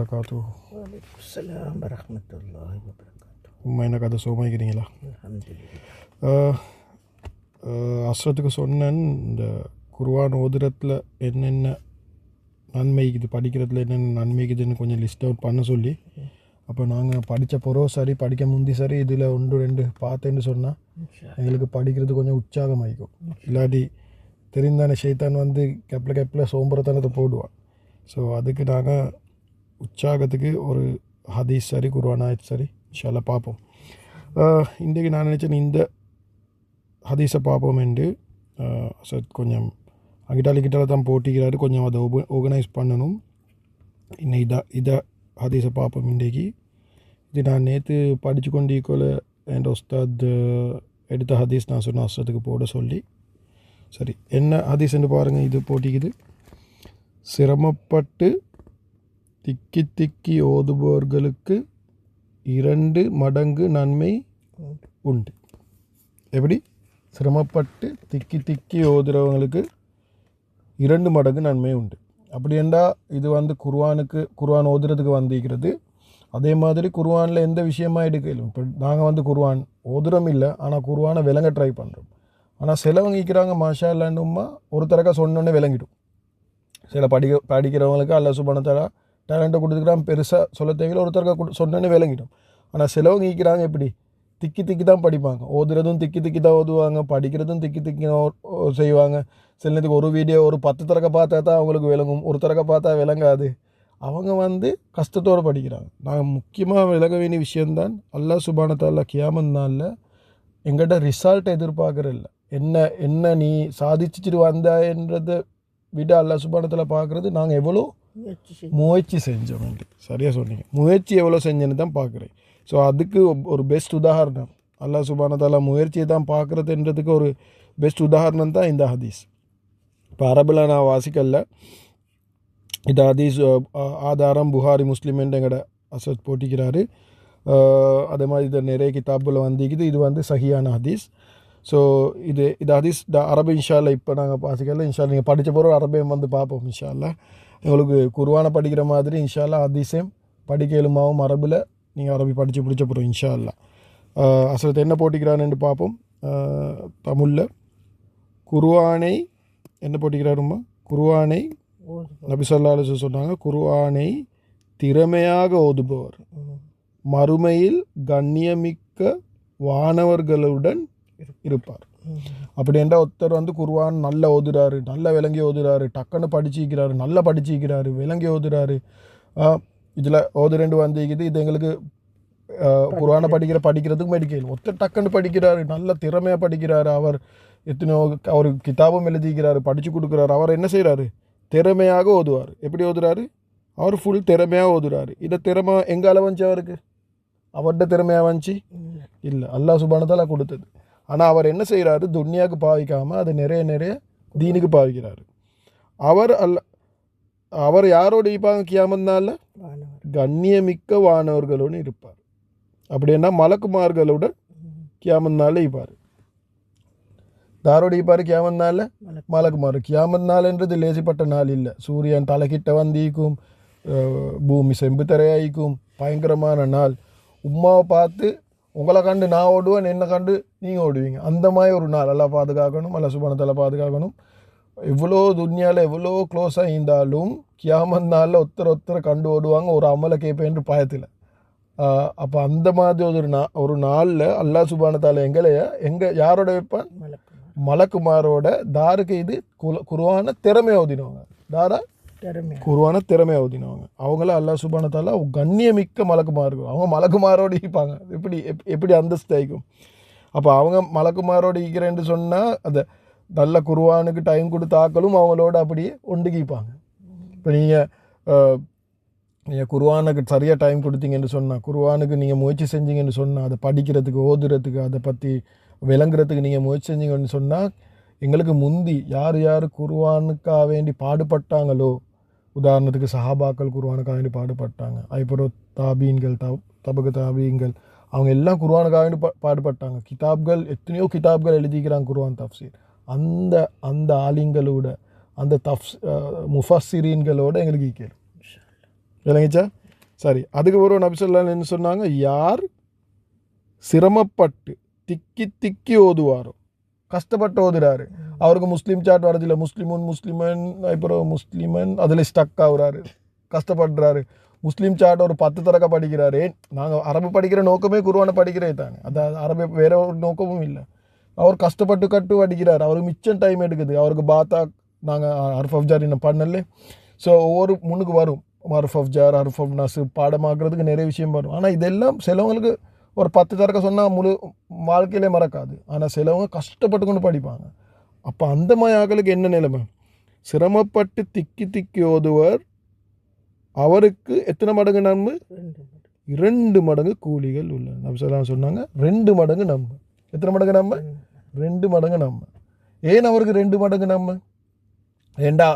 Wabarakatuh. Waalaikumsalam warahmatullahi wabarakatuh. உண்மை எனக்கு அதை சோமாக்கிறீங்களா? Alhamdulillah. அஸ்ரத்துக்கு சொன்னேன், இந்த குர்ஆன் ஓதுறத்தில் என்னென்ன நன்மைக்குது, படிக்கிறதுல என்னென்ன நன்மைக்குதுன்னு கொஞ்சம் லிஸ்ட் அவுட் பண்ண சொல்லி. அப்போ நாங்கள் படித்த பிறகு சரி, படிக்க முந்தி சரி, இதில் 1-2 பார்த்தேன்னு சொன்னால் எங்களுக்கு படிக்கிறது கொஞ்சம் உற்சாகமாகிக்கும். இல்லாட்டி தெரிந்தானே ஷைத்தான் வந்து கெப்பில் சோம்பரத்தனத்தை போடுவான். ஸோ அதுக்கு நாங்கள் உற்சாகத்துக்கு ஒரு ஹதீஸ் சரி, குர்ஆன் ஆயத் சரி இன்ஷால்லா பார்ப்போம். இன்றைக்கு நான் நினச்சேன் இந்த ஹதீஸை பார்ப்போம் என்று. கொஞ்சம் அங்கிட்டால தான் போட்டிக்கிறாரு, கொஞ்சம் அதை ஆர்கனைஸ் பண்ணணும். இன்னைக்கு இதை ஹதீஸை பார்ப்போம் இன்றைக்கு. இது நான் நேற்று படித்து கொண்டு ஈக்குவல் என் உஸ்தாத் எடுத்த ஹதீஸ் நான் சொன்ன அஸ்ரத்துக்கு போட சொல்லி. சரி, என்ன ஹதீஸ்ன்னு பாருங்கள். இது போட்டிக்குது. சிரமப்பட்டு திக்கி ஓதுபவர்களுக்கு 2 மடங்கு நன்மை உண்டு. எப்படி? சிரமப்பட்டு திக்கி ஓதுறவங்களுக்கு 2 மடங்கு நன்மை உண்டு. அப்படி என்றால் இது வந்து குர்ஆன் ஓதுறதுக்கு வந்திருக்கிறது. அதே மாதிரி குர்ஆனில் எந்த விஷயமா எடுக்கலும். இப்போ நாங்கள் வந்து குர்ஆன் ஓதுறோம் இல்லை, ஆனால் குர்ஆனை விளங்க ட்ரை பண்ணுறோம். ஆனால் சிலவங்க இருக்கிறாங்க மாஷா இல்லாண்டுமா ஒரு தரக்கா சொன்னோன்னே விளங்கிடும். சில படிக்கிறவங்களுக்கு அல்லாஹ் சுப்ஹானஹு வ தஆலா டேலண்ட்டை கொடுத்துக்கிறான், பெருசாக சொல்ல தேவையில்லை, ஒரு தரக்கா சொன்னோன்னே விளங்கிடும். ஆனால் சிலவங்க இருக்கிறாங்க எப்படி திக்கி தான் படிப்பாங்க. ஓதுறதும் திக்கி தான் ஓதுவாங்க, படிக்கிறதும் திக்கி செய்வாங்க. சில நேரத்துக்கு ஒரு வீடியோ ஒரு 10 தரக்க பார்த்தா தான் அவங்களுக்கு விளங்கும், ஒரு தரக்க பார்த்தா விளங்காது. அவங்க வந்து கஷ்டத்தோடு படிக்கிறாங்க. நாங்கள் முக்கியமாக விளங்க வேண்டிய விஷயந்தான், அல்லாஹ் சுப்ஹானஹு வ தஆலா கியாமத் நாளில் எங்கள்கிட்ட ரிசல்ட் எதிர்பார்க்குறதில்ல. என்ன நீ சாதிச்சுட்டு வந்தான்றதை விட அல்லாஹ் சுப்ஹானஹு வ தஆலா பார்க்குறது நாங்கள் எவ்வளோ முயற்சி செஞ்சோம். சரியாக சொன்னீங்க. முயற்சி எவ்வளோ செஞ்சேன்னு தான் பார்க்குறேன். ஸோ அதுக்கு ஒரு பெஸ்ட் உதாரணம் அல்லாஹ் சுப்ஹானஹு வ தஆலா முயற்சியை தான் பார்க்குறதுன்றதுக்கு ஒரு பெஸ்ட் உதாரணம் தான் இந்த ஹதீஸ். இப்போ அரபில் நான் வாசிக்கல, இந்த ஹதீஸ் ஆதாரம் புகாரி முஸ்லீம் என்று எங்கட அசத் போட்டிக்கிறாரு. அதே மாதிரி இது நிறைய கிதாபில் வந்திக்குது. இது வந்து சஹியான ஹதீஸ். ஸோ இது ஹதீஸ் அரபு இன்ஷால்லா இப்போ நாங்கள் வாசிக்கல. இன்ஷால்லா நீங்கள் படித்த பிறகு அரபையும் வந்து பார்ப்போம். இன்ஷால்லா உங்களுக்கு குர்ஆனை படிக்கிற மாதிரி இன்ஷால்லா ஹதீஸையும் படிக்க இயலுமாவும் அரபில் நீங்கள் அரபி படித்து பிடிச்ச போகிறோம் இன்ஷால்லா. அசரத் என்ன போட்டிக்கிறான்னு பார்ப்போம். தமிழில் குர்ஆனை என்ன போட்டிக்கிறாருமா? குர்ஆனை நபி ஸல்லல்லாஹு அலைஹி வஸல்லம் சொன்னாங்க, குர்ஆனை திறமையாக ஓதுபவர் மறுமையில் கண்ணியமிக்க வானவர்களுடன் இருப்பார். அப்படி என்றால் ஒருத்தர் வந்து குர்ஆன் நல்லா ஓதுறாரு, நல்லா விளங்கி ஓதுறாரு, டக்குன்னு படிச்சிக்கிறாரு, நல்லா படிச்சிக்கிறாரு, விளங்கி ஓதுறாரு. இதில் ஓதுரெண்டு வந்திக்குது. இது எங்களுக்கு குர்ஆனை படிக்கிறதுக்கு மெடிக்கல். ஒருத்தர் டக்குன்னு படிக்கிறாரு, நல்ல திறமையாக படிக்கிறாரு, அவர் எத்தனையோ அவர் கிதாபும் எழுதிக்கிறாரு, படித்து கொடுக்குறாரு. அவர் என்ன செய்கிறாரு? திறமையாக ஓதுவார். எப்படி ஓதுறாரு? அவர் ஃபுல் திறமையாக ஓதுறாரு. இதை திறமை எங்கால வந்துச்சு? அவருக்கு அவர்கிட்ட திறமையாக வந்துச்சு இல்லை, அல்லாஹ் சுப்ஹானஹு வ தஆலா கொடுத்தது. ஆனால் அவர் என்ன செய்கிறாரு? துன்யாவுக்கு பாவிக்காமல் அதை நிறைய தீனுக்கு பாவிக்கிறாரு. அவர் யாரோடு இருப்பாங்க கியாமத் நாளில்? கண்ணியமிக்க வானவர்களோடு இருப்பார். அப்படின்னா மலக்குமார்களுடன் கியாமத் நாளில் இருப்பார். தாரோடு இருப்பார் கியாமத் நாளில்? மலக்குமார். கியாமத் நாள்ன்றது லேசிப்பட்ட நாள் இல்லை. சூரியன் தலைக்கிட்ட வந்திக்கும், பூமி செம்பு தரையாயிக்கும், பயங்கரமான நாள். உம்மாவை பார்த்து உங்களை கண்டு நான் ஓடுவேன், என்னை கண்டு நீங்கள் ஓடுவீங்க, அந்த மாதிரி ஒரு நாள். எல்லாம் பாதுகாக்கணும், அல்லாஹ் சுப்ஹானஹு வ தஆலா பாதுகாக்கணும். எவ்வளோ துன்யாவில் எவ்வளோ க்ளோஸாக இருந்தாலும் கியாமத் நாளில் ஒருத்தரை கண்டு ஓடுவாங்க, ஒரு அமலை கேட்பேன்ற பயத்தில். அப்போ அந்த மாதிரி ஒரு நாளில் அல்லாஹ் சுப்ஹானஹு வ தஆலா யாரோட வைப்பான்? மலக்குமாரோட. தாருக்கு இது குர்ஆனை திறமை ஓதினவங்க. தாரா குர்ஆனை திறமை ஓதினவங்க. அவங்கள அல்லாஹ் சுப்ஹானஹு வ தஆலா கண்ணியமிக்க மலக்குமார்கள். அவங்க மலக்குமாரோடு இருப்பாங்க. எப்படி அந்தஸ்து ஆகிக்கும்? அப்போ அவங்க மலக்குமாரோடு இருக்கிறேன்னு சொன்னால் அந்த நல்ல குர்ஆனுக்கு டைம் கொடுத்து ஆக்களும் அவங்களோட அப்படியே ஒண்டுக்கிப்பாங்க. இப்போ நீங்கள் குர்ஆனுக்கு சரியாக டைம் கொடுத்தீங்கன்னு சொன்னால், குர்ஆனுக்கு நீங்கள் முயற்சி செஞ்சீங்கன்னு சொன்னால், அதை படிக்கிறதுக்கு, ஓதுறதுக்கு, அதை பற்றி விளங்குறதுக்கு நீங்கள் முயற்சி செஞ்சீங்கன்னு சொன்னால், எங்களுக்கு முந்தி யார் குர்ஆனுக்காக வேண்டி பாடுபட்டாங்களோ, உதாரணத்துக்கு சஹாபாக்கள் குர்ஆனுக்காக வேண்டி பாடுபட்டாங்க, அதுக்கப்புறம் தாபீன்கள், தபக தாபீன்கள், அவங்க எல்லாம் குர்ஆனுக்காக வேண்டி பாடுபட்டாங்க. கிதாப்கள் எத்தனையோ கிதாப்கள் எழுதிக்கிறாங்க குர்ஆன் தஃப்சீர். அந்த ஆலிங்களோட அந்த முஃபஸ்ஸிரீன்களோட எங்களுக்கு கேட்கும். விளங்கிச்சா? சரி, அதுக்கு ஒரு நபி ஸல்லல்லாஹு என்ன சொன்னாங்க, யார் சிரமப்பட்டு திக்கி திக்கி ஓதுவாரோ, கஷ்டப்பட்டு ஓதுறாரு, அவருக்கு முஸ்லீம் சாட் வரதில்லை, முஸ்லிமன் அப்புறம் முஸ்லிமன் அதில் ஸ்டக் ஆகுறாரு, கஷ்டப்படுறாரு, முஸ்லீம் சாட் ஒரு 10 தரக்க படிக்கிறாரு. நாங்கள் அரபு படிக்கிற நோக்கமே குர்ஆனை படிக்கிறே தானே, அதாவது அரபு வேற ஒரு நோக்கமும் இல்லை. அவர் கஷ்டப்பட்டு படிக்கிறார், அவருக்கு மிச்சம் டைம் எடுக்குது. அவருக்கு பாத்தா நாங்கள் ஹர்ஃப் ஆஃப் ஜார் இன்னும் பண்ணல. ஸோ ஒவ்வொரு முன்னுக்கு வரும் ஹர்ஃப் ஆஃப் ஜார், ஹர்ஃப் ஆஃப் நஸ் பாடமாக்குறதுக்கு நிறைய விஷயம் வரும். ஆனால் இதெல்லாம் சிலவங்களுக்கு ஒரு 10 தரக்க சொன்னால் முழு வாழ்க்கையிலே மறக்காது. ஆனால் சிலவங்க கஷ்டப்பட்டு கொண்டு படிப்பாங்க. அப்போ அந்த மாதிரி ஆக்களுக்கு என்ன நிலைமை, சிரமப்பட்டு திக்கி திக்கி ஓதுவர், அவருக்கு எத்தனை மடங்கு நன்மை? 2 மடங்கு கூலிகள் உள்ளன. நபி ஸல்லல்லாஹு சொன்னாங்க 2 மடங்கு நன்மை. எத்தனை மடங்கு நன்மை? 2 மடங்கு நன்மை. ஏன் அவருக்கு 2 மடங்கு நன்மை? ஏண்டா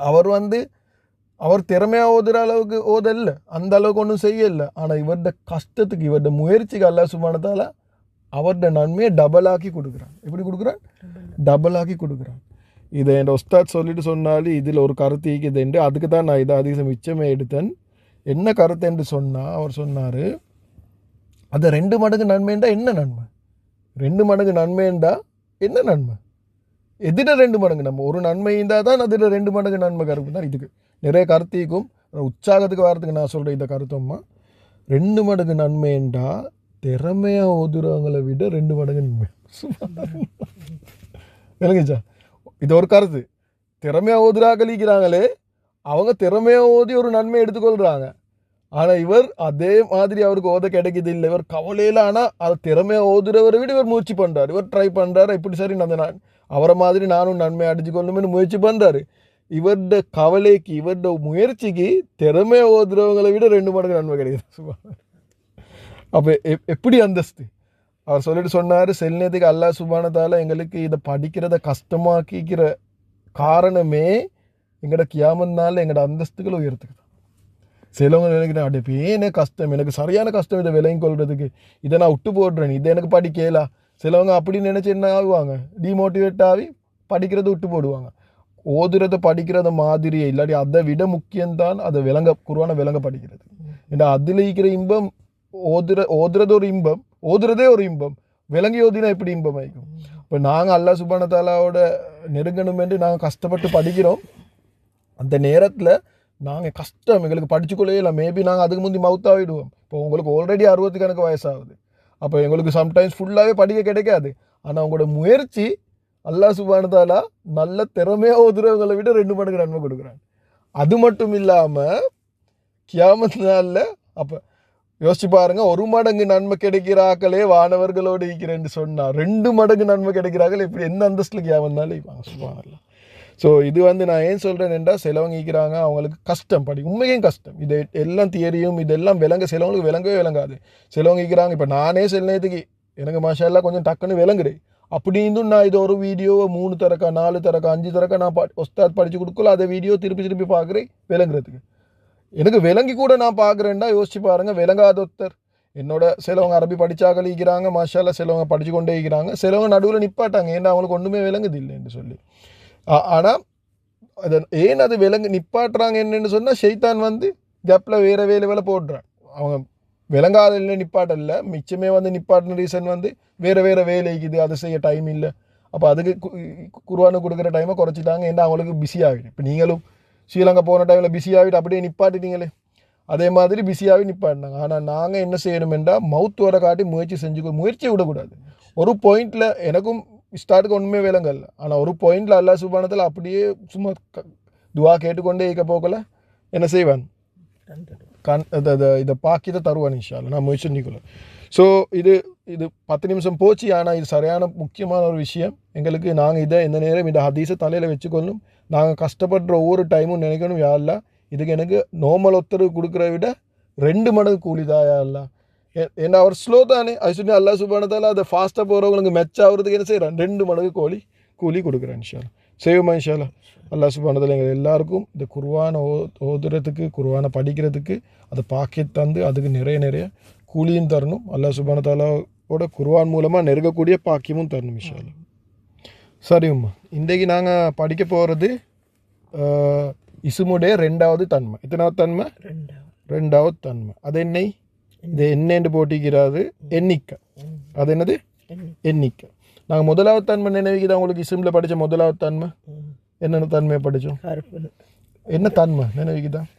அவர் திறமையாக ஓதுற அளவுக்கு ஓதல்ல, அந்த அளவுக்கு ஒன்றும் செய்யலை. ஆனால் இவருடைய கஷ்டத்துக்கு, இவருடைய முயற்சிக்கு அல்லாஹ் சுப்ஹானஹு வ தஆலா அவருடைய நன்மையை டபுளாக்கி கொடுக்குறான். எப்படி கொடுக்குறான்? டபுளாக்கி கொடுக்குறான். இதை என் உஸ்தாத் சொல்லிட்டு சொன்னாலும் இதில் ஒரு கருத்து இருக்குதுண்டு, அதுக்கு தான் நான் இதை அதிகம் மிச்சமே எடுத்தேன். என்ன கருத்து என்று சொன்னால், அவர் சொன்னார், அதை 2 மடங்கு நன்மைண்டா என்ன நன்மை? 2 மடங்கு நன்மைண்டா என்ன நன்மை? எதிர 2 மடங்கு நன்மை? ஒரு நன்மை இருந்தால் தான் அதில் 2 மடங்கு நன்மை கருப்பு தான். இதுக்கு நிறைய கருத்திக்கும் உற்சாகத்துக்கு வரதுக்கு நான் சொல்கிறேன் இந்த கருத்தம்மா. 2 மடங்கு நன்மைண்டா திறமையாக ஓதுறவங்களை விட 2 மடங்கு நன்மை. விளங்குச்சா? இது ஒரு கருத்து. திறமையாக ஓதுறாக்களிக்கிறாங்களே, அவங்க திறமையாக ஓதி ஒரு நன்மை எடுத்துக்கொள்கிறாங்க. ஆனால் இவர் அதே மாதிரி அவருக்கு ஓத கிடைக்கிது இல்லை, இவர் கவலையில். ஆனால் அது திறமையாக ஓதுறவரை விட இவர் முயற்சி பண்ணுறாரு, இவர் ட்ரை பண்ணுறாரு. இப்படி சரி நான் அவரை மாதிரி நானும் நன்மை அடிச்சு கொள்ளணும்னு முயற்சி பண்ணுறாரு. இவருடைய கவலைக்கு, இவருடைய முயற்சிக்கு திறமையாக ஓதுறவங்களை விட 2 மடங்கு நன்மை கிடைக்குது. அப்போ எப்படி அந்தஸ்து? அவர் சொல்லிட்டு சொன்னார், சில நேரத்துக்கு அல்லாஹ் சுப்ஹானஹு வ தஆலா எங்களுக்கு இதை படிக்கிறத கஷ்டமாக்கிக்கிற காரணமே எங்களோட கியாமத் நாளில் எங்களோட அந்தஸ்துகளை உயர்த்துக்கு. சிலவங்க நினைக்கிறேன், அடே பேனே கஷ்டம், எனக்கு சரியான கஷ்டம் இதை விலையும் கொள்றதுக்கு, இதை நான் விட்டு போடுறேன், இதை எனக்கு படிக்கலாம். சிலவங்க அப்படி நினச்சி என்ன ஆகுவாங்க, டிமோட்டிவேட் ஆகி படிக்கிறத விட்டு போடுவாங்க. ஓதுறதை படிக்கிறத மாதிரியே இல்லாட்டி அதை விட முக்கியம்தான் அதை குர்ஆனை விளங்க படிக்கிறது. ஏன்னா அதில் இருக்கிற இன்பம், ஓதுறது ஒரு இன்பம், ஓதுறதே ஒரு இன்பம், விளங்கி ஓதினா எப்படி இன்பம் ஆகிக்கும். இப்போ நாங்கள் அல்லாஹ் சுப்ஹானஹு வ தஆலாவோட நெருங்கணும் என்று நாங்கள் கஷ்டப்பட்டு படிக்கிறோம். அந்த நேரத்தில் நாங்கள் கஷ்டம் எங்களுக்கு படிச்சுக்கொள்ளே இல்லை, மேபி நாங்கள் அதுக்கு முந்தி மவுத்தாகிடுவோம். இப்போ உங்களுக்கு ஆல்ரெடி 60 கணக்கு வயசாகுது. அப்போ எங்களுக்கு சம்டைம்ஸ் ஃபுல்லாகவே படிக்க கிடைக்காது. ஆனால் உங்களோட முயற்சி அல்லாஹ் சுப்ஹானஹு வ தஆலா நல்ல திறமையாக ஓதுறவங்களை விட 2 மடங்கு நன்மை கொடுக்குறாங்க. அது மட்டும் இல்லாமல் கியாமத் நாளில் அப்போ யோசிச்சு பாருங்க, 1 மடங்கு நன்மை கிடைக்கிறாக்களே வானவர்களோடு இருக்கிறேன்னு சொன்னால் 2 மடங்கு நன்மை கிடைக்கிறார்கள். இப்படி எந்த அந்தஸ்தில் கியாமத் நாளில் சுப்ஹானல்லாஹ். ஸோ இது நான் ஏன் சொல்கிறேன்டா, சிலவங்க இருக்கிறாங்க அவங்களுக்கு கஷ்டம் உண்மையும் கஷ்டம். இது எல்லாம் தியரியும் இதெல்லாம் சிலவங்களுக்கு விளங்கவே விளங்காது. சிலவங்க இருக்கிறாங்க, இப்போ நானே சில நேரத்துக்கு எனக்கு மாஷா அல்லாஹ் கொஞ்சம் டக்குன்னு விளங்குறேன். அப்படி இருந்தும் நான் இது ஒரு வீடியோவை 3 தரக்கா 4 தரக்கா 5 தரக்கா நான் உஸ்தாத் படித்து கொடுக்கல, அதை வீடியோ திருப்பி பார்க்குறேன் விளங்குறதுக்கு. எனக்கு விளங்கி கூட நான் பார்க்குறேன்டா. யோசிச்சு பாருங்கள், விளங்காத ஒருத்தர் என்னோட சிலவங்க அரபி படித்தாக இருக்கிறாங்க மாஷா அல்லாஹ், சிலவங்க படித்து கொண்டே இருக்கிறாங்க, சிலவங்க நடுவில் நிப்பாட்டாங்க, ஏன்னா அவங்களுக்கு ஒன்றுமே விளங்குது இல்லைன்னு சொல்லி. ஆனால் ஏன் அது நிப்பாட்டுறாங்க என்னன்னு சொன்னால், ஷைத்தான் கேப்பில் வேறு வேலை போடுறான். அவங்க விளங்காத இல்லை நிப்பாட்டல, மிச்சமே நிப்பாட்டின ரீசன் வேறு வேலைக்குது, அதை செய்ய டைம் இல்லை. அப்போ அதுக்கு குர்ஆனுக்கு கொடுக்குற டைமை குறைச்சிட்டாங்க, ஏன்னா அவங்களுக்கு பிஸி ஆகிடும். இப்போ நீங்களும் ஸ்ரீலங்கா போன டைமில் பிஸி ஆகிட்டு அப்படியே நிப்பாட்டிட்டீங்களே, அதே மாதிரி பிஸியாகவே நிப்பாட்டினாங்க. ஆனால் நாங்கள் என்ன செய்யணுமெண்டா, மவுத் வர காட்டி முயற்சியை விடக்கூடாது. ஒரு பாயிண்டில் எனக்கும் ஸ்டார்ட்டுக்கு ஒன்றுமே விளங்கல, ஆனால் ஒரு பாயிண்டில் அல்லாஹ் சுப்ஹானஹு வ தஆலா அப்படியே சும்மா துவா கேட்டுக்கொண்டே இருக்க போக்கல என்ன செய்வான், இதை பாக்கியத்தை தருவான் இன்ஷா அல்லாஹ். நான் முயற்சி பண்ணிக்கொள்ள. ஸோ இது 10 நிமிஷம் போச்சு, ஆனால் இது சரியான முக்கியமான ஒரு விஷயம் எங்களுக்கு. நாங்கள் இதை எந்த நேரம் இந்த ஹதீஸை தலையில் வச்சுக்கொள்ளணும். நாங்கள் கஷ்டப்படுற ஒவ்வொரு டைமும் நினைக்கணும், யா அல்லாஹ் இதுக்கு எனக்கு நார்மல் ஒருத்தர் கொடுக்குறத விட 2 மடங்கு கூலிதா யா அல்லாஹ். ஏன்னா அவர் ஸ்லோ தானே, அது சொல்லி அல்லாஹ் சுப்ஹானஹு வ தஆலா அதை ஃபாஸ்ட்டாக போகிறவங்களுக்கு மெச் ஆகிறதுக்கு என்ன செய்கிறான், 2 மடங்கு கூலி கொடுக்குறான் இன்ஷா அல்லாஹ். செய்வோமா இன்ஷா அல்லாஹ். அல்லாஹ் சுப்ஹானஹு வ தஆலா எங்கள் எல்லாருக்கும் இந்த குர்ஆனை ஓதுறதுக்கு, குர்ஆனை படிக்கிறதுக்கு அதை பாக்கிய தந்து அதுக்கு நிறைய கூலியும் தரணும். அல்லாஹ் சுப்ஹானஹு வ தஆலாவோட குர்ஆன் மூலமாக நெருங்கக்கூடிய பாக்கியமும் தரணும் இன்ஷா அல்லாஹ். சரிம்மா, இன்றைக்கு நாங்கள் படிக்க போகிறது இஸ்முடைய 2வது தன்மை. எத்தனாவது தன்மை? ரெண்டாவது தன்மை அது என்னை இது என்னென்று போட்டிக்கிறாரு எண்ணிக்கை அது என்னது எண்ணிக்கை நாங்கள் முதலாவது தன்மை நினைவுக்குதான் உங்களுக்கு இஸ்மில் படித்த முதலாவது தன்மை என்னென்ன தன்மையை படித்தோம் என்ன தன்மை நினைவுக்குதான்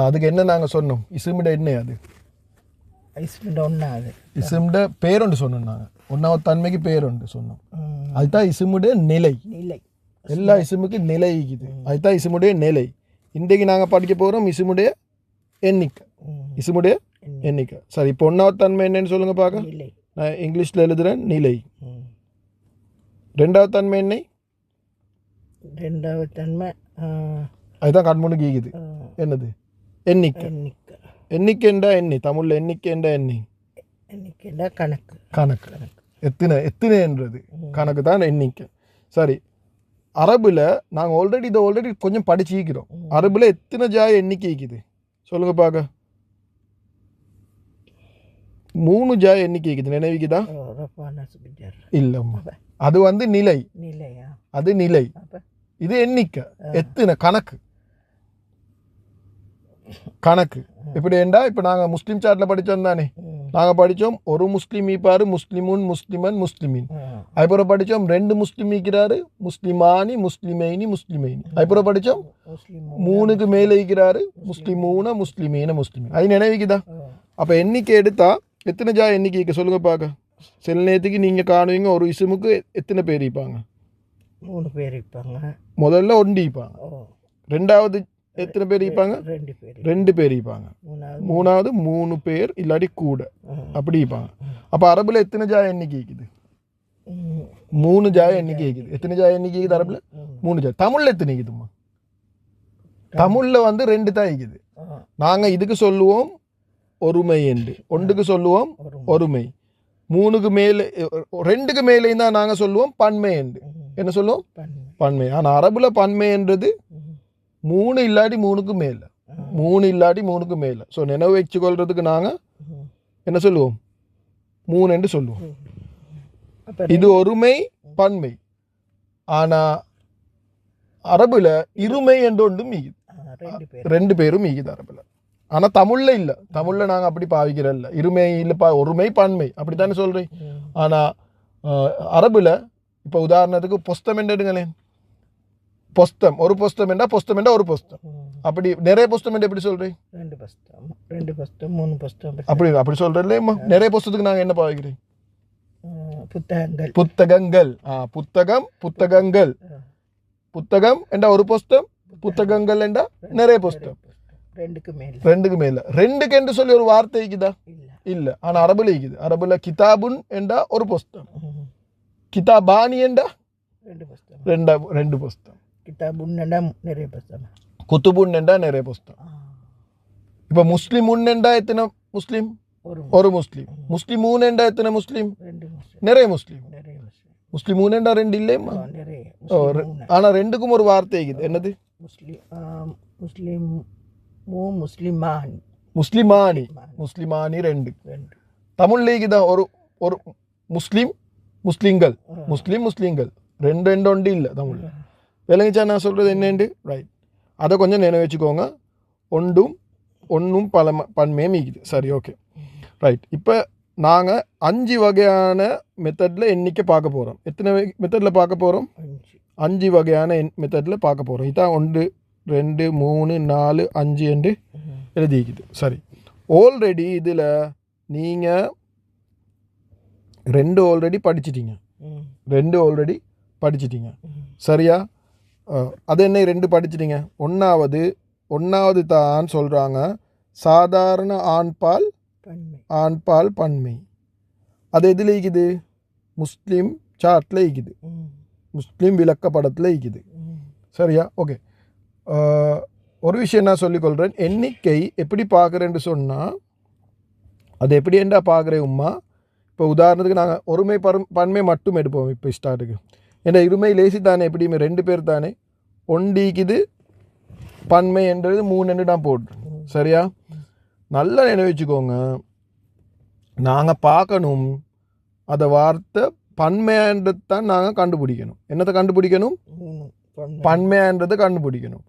அதுக்கு என்ன நாங்கள் சொன்னோம் இஸ்மிட என்ன அது இஸ்மிட பேருண்டு சொன்னோம் நாங்கள் ஒன்றாவது தன்மைக்கு பேருண்டு சொன்னோம் அதுதான் இஸ்முடைய நிலை எல்லா இசுமுக்கு நிலை இருக்குது அதுதான் இசுமுடைய நிலை இன்றைக்கு நாங்கள் படிக்க போகிறோம் இசுமுடைய எண்ணிக்கை இசுமுடைய எண்ணிக்கை சரி இப்போ ஒன்றாவது தன்மை என்னன்னு சொல்லுங்கள் பார்க்க நான் இங்கிலீஷில் எழுதுகிறேன் நிலை ரெண்டாவது தன்மை என்ன ரெண்டாவது தன்மை அதுதான் கண்முன்னு கீக்குது என்னது எண்ணிக்கை எண்ணிக்கைண்டா எண்ணி தமிழில் எண்ணிக்கைண்டா எண்ணிக்கைண்டா கணக்கு கணக்கு எத்தனைன்றது கணக்கு தான் எண்ணிக்கை சரி அரபில் நாங்கள் ஆல்ரெடி கொஞ்சம் படிச்சிக்கிறோம் அரபில் எத்தனை ஜாய் எண்ணிக்கை இருக்குது சொல்லுங்க பார்க்க 3 ஜாய் எண்ணிக்கை இருக்குது நினைவுக்குதா இல்லைம்மா அது வந்து நிலை அது நிலை இது எண்ணிக்கை எத்தனை கணக்கு கணக்கு எப்படி ஏண்டா இப்போ நாங்கள் முஸ்லீம் சாட்டில் படித்தோம் தானே நாங்கள் படித்தோம் ஒரு முஸ்லீம் ஈப்பாரு முஸ்லிமுன் முஸ்லிமன் முஸ்லிமின் அதுக்கப்புறம் படித்தோம் 2 முஸ்லீம் ஈக்கிறாரு முஸ்லிமானி முஸ்லிமைனி முஸ்லிமைனி அதுக்கப்புறம் படித்தோம் 3க்கு மேலே ஈக்கிறாரு முஸ்லிமூன முஸ்லிமீன முஸ்லிமின் அது நினைவுக்குதா அப்போ எண்ணிக்கை எடுத்தா எத்தனை ஜா எண்ணிக்கை சொல்லுங்க பார்க்க சில நேரத்துக்கு நீங்கள் காணுவீங்க ஒரு இசுமுக்கு எத்தனை பேர் இருப்பாங்க 3 பேர் இருப்பாங்க முதல்ல ஒண்டி இருப்பாங்க ரெண்டாவது எத்தனை பேர் இருப்பாங்க 2 பேர் இருப்பாங்க மூணாவது 3 பேர் இல்லாட்டி கூட அப்படி இருப்பாங்க அப்போ அரபில் எத்தனை ஜாய எண்ணிக்கை இருக்குது 3 ஜாய எண்ணிக்கை இருக்குது எத்தனை ஜாய எண்ணிக்கை இருக்குது அரபில் 3 ஜாய் தமிழில் எத்தனை இருக்குதுமா தமிழில் வந்து 2 தான் இருக்குது நாங்கள் இதுக்கு சொல்லுவோம் ஒருமை என்று ஒன்றுக்கு சொல்லுவோம் ஒருமை 3க்கு மேலே 2க்கு மேலேயும் தான் நாங்கள் சொல்லுவோம் பன்மை என்று என்ன சொல்லுவோம் பன்மை ஆனால் அரபில் பன்மைன்றது 3 இல்லாட்டி 3க்கு மேலே 3 இல்லாட்டி 3க்கு மேலே ஸோ நினைவு வச்சுக்கொள்றதுக்கு நாங்கள் என்ன சொல்லுவோம் 3 என்று சொல்லுவோம் இது ஒருமை பன்மை ஆனால் அரபில் இருமை என்று ஒன்றும் மீகுது 2 பேரும் மீகுது அரபில் ஆனால் தமிழில் இல்லை தமிழில் நாங்கள் அப்படி பாவிக்கிறோம் இல்லை இருமை இல்லை ஒருமை பன்மை அப்படி தானே சொல்கிறேன் ஆனால் அரபில் இப்போ உதாரணத்துக்கு பொஸ்தம் என்று எடுங்களேன் பொஸ்தம் ஒரு பொஸ்தம் என்றா ஒரு பொஸ்தம் அப்படி நிறைய பொஸ்தம் என்று எப்படி சொல்கிறேன் 2 பொஸ்தம் 3 பொஸ்தம் அப்படி சொல்கிறேன் இல்லையம்மா நிறைய பொஸ்தத்துக்கு நாங்கள் என்ன பாவிக்கிறேன் புத்தகங்கள் புத்தகங்கள் புத்தகம் என்றா ஒரு பொஸ்தம் புத்தகங்கள் என்றா நிறைய பொஸ்தம் 2க்கு மேல 2க்கு என்று சொல்லி ஒரு வார்த்தை இருக்குதா இல்ல ஆனா அரபுல இருக்குது அரபுல கிதாபுன் என்றா ஒரு புஸ்தகம் கிதாபானி என்றா 2 புஸ்தகம் கிதாபுன் என்றா நிறைய புஸ்தகம் குத்துபுன் என்றா நிறைய புஸ்தகம் இப்ப முஸ்லிமுன் என்றா எத்தனை முஸ்லிம் ஒரு முஸ்லிம் முஸ்லிமூன் என்றா எத்தனை முஸ்லிம் நிறைய முஸ்லிம் முஸ்லிமூன் என்றா 2 இல்லையம்மா ஆனா 2க்கும் ஒரு வார்த்தை இருக்குது என்னது முஸ்லிமானி 2 தமிழ் லீக் தான் ஒரு முஸ்லிம்கள் முஸ்லிம்கள் 2 ஒன்று இல்லை தமிழ் விளங்கிச்சா நான் சொல்கிறது என்னென்று ரைட் அதை கொஞ்சம் நினைவு வச்சுக்கோங்க ஒன்றும் பல பன்மையே மீக்குது சரி ஓகே ரைட் இப்போ நாங்கள் 5 வகையான மெத்தடில் எண்ணிக்கை பார்க்க போகிறோம் எத்தனை மெத்தடில் பார்க்க போகிறோம் 5 வகையான மெத்தடில் பார்க்க போகிறோம் இதான் 1 2 3 4 5 என்று எழுதிக்குது சரி ஆல்ரெடி இதில் நீங்கள் 2 ஆல்ரெடி படிச்சிட்டீங்க சரியா அது என்ன 2 படிச்சிட்டீங்க ஒன்றாவது தான் சொல்கிறாங்க சாதாரண ஆண்பால் பன்மை அது எதில் இருக்குது முஸ்லீம் சார்ட்டில் இருக்குது முஸ்லீம் விளக்கப்படத்தில் இருக்குது சரியா ஓகே ஒரு விஷயம் நான் சொல்லிக்கொள்கிறேன் எண்ணிக்கை எப்படி பார்க்குறேன்னு சொன்னால் அது எப்படி என்ன பார்க்குறேன் உம்மா இப்போ உதாரணத்துக்கு நாங்கள் ஒருமை பன்மை மட்டும் எடுப்போம் இப்போ ஸ்டார்ட்டுக்கு ஏன்னா இருமை லேசி தானே எப்படியுமே 2 பேர் தானே ஒண்டிக்குது பன்மை என்றது 3 என்று நான் போடுறேன் சரியா நல்லா நினைவச்சுக்கோங்க நாங்கள் பார்க்கணும் அதை வார்த்தை பன்மைன்றது தான் நாங்கள் கண்டுபிடிக்கணும் என்னத்தை கண்டுபிடிக்கணும் பன்மைன்றதை கண்டுபிடிக்கணும்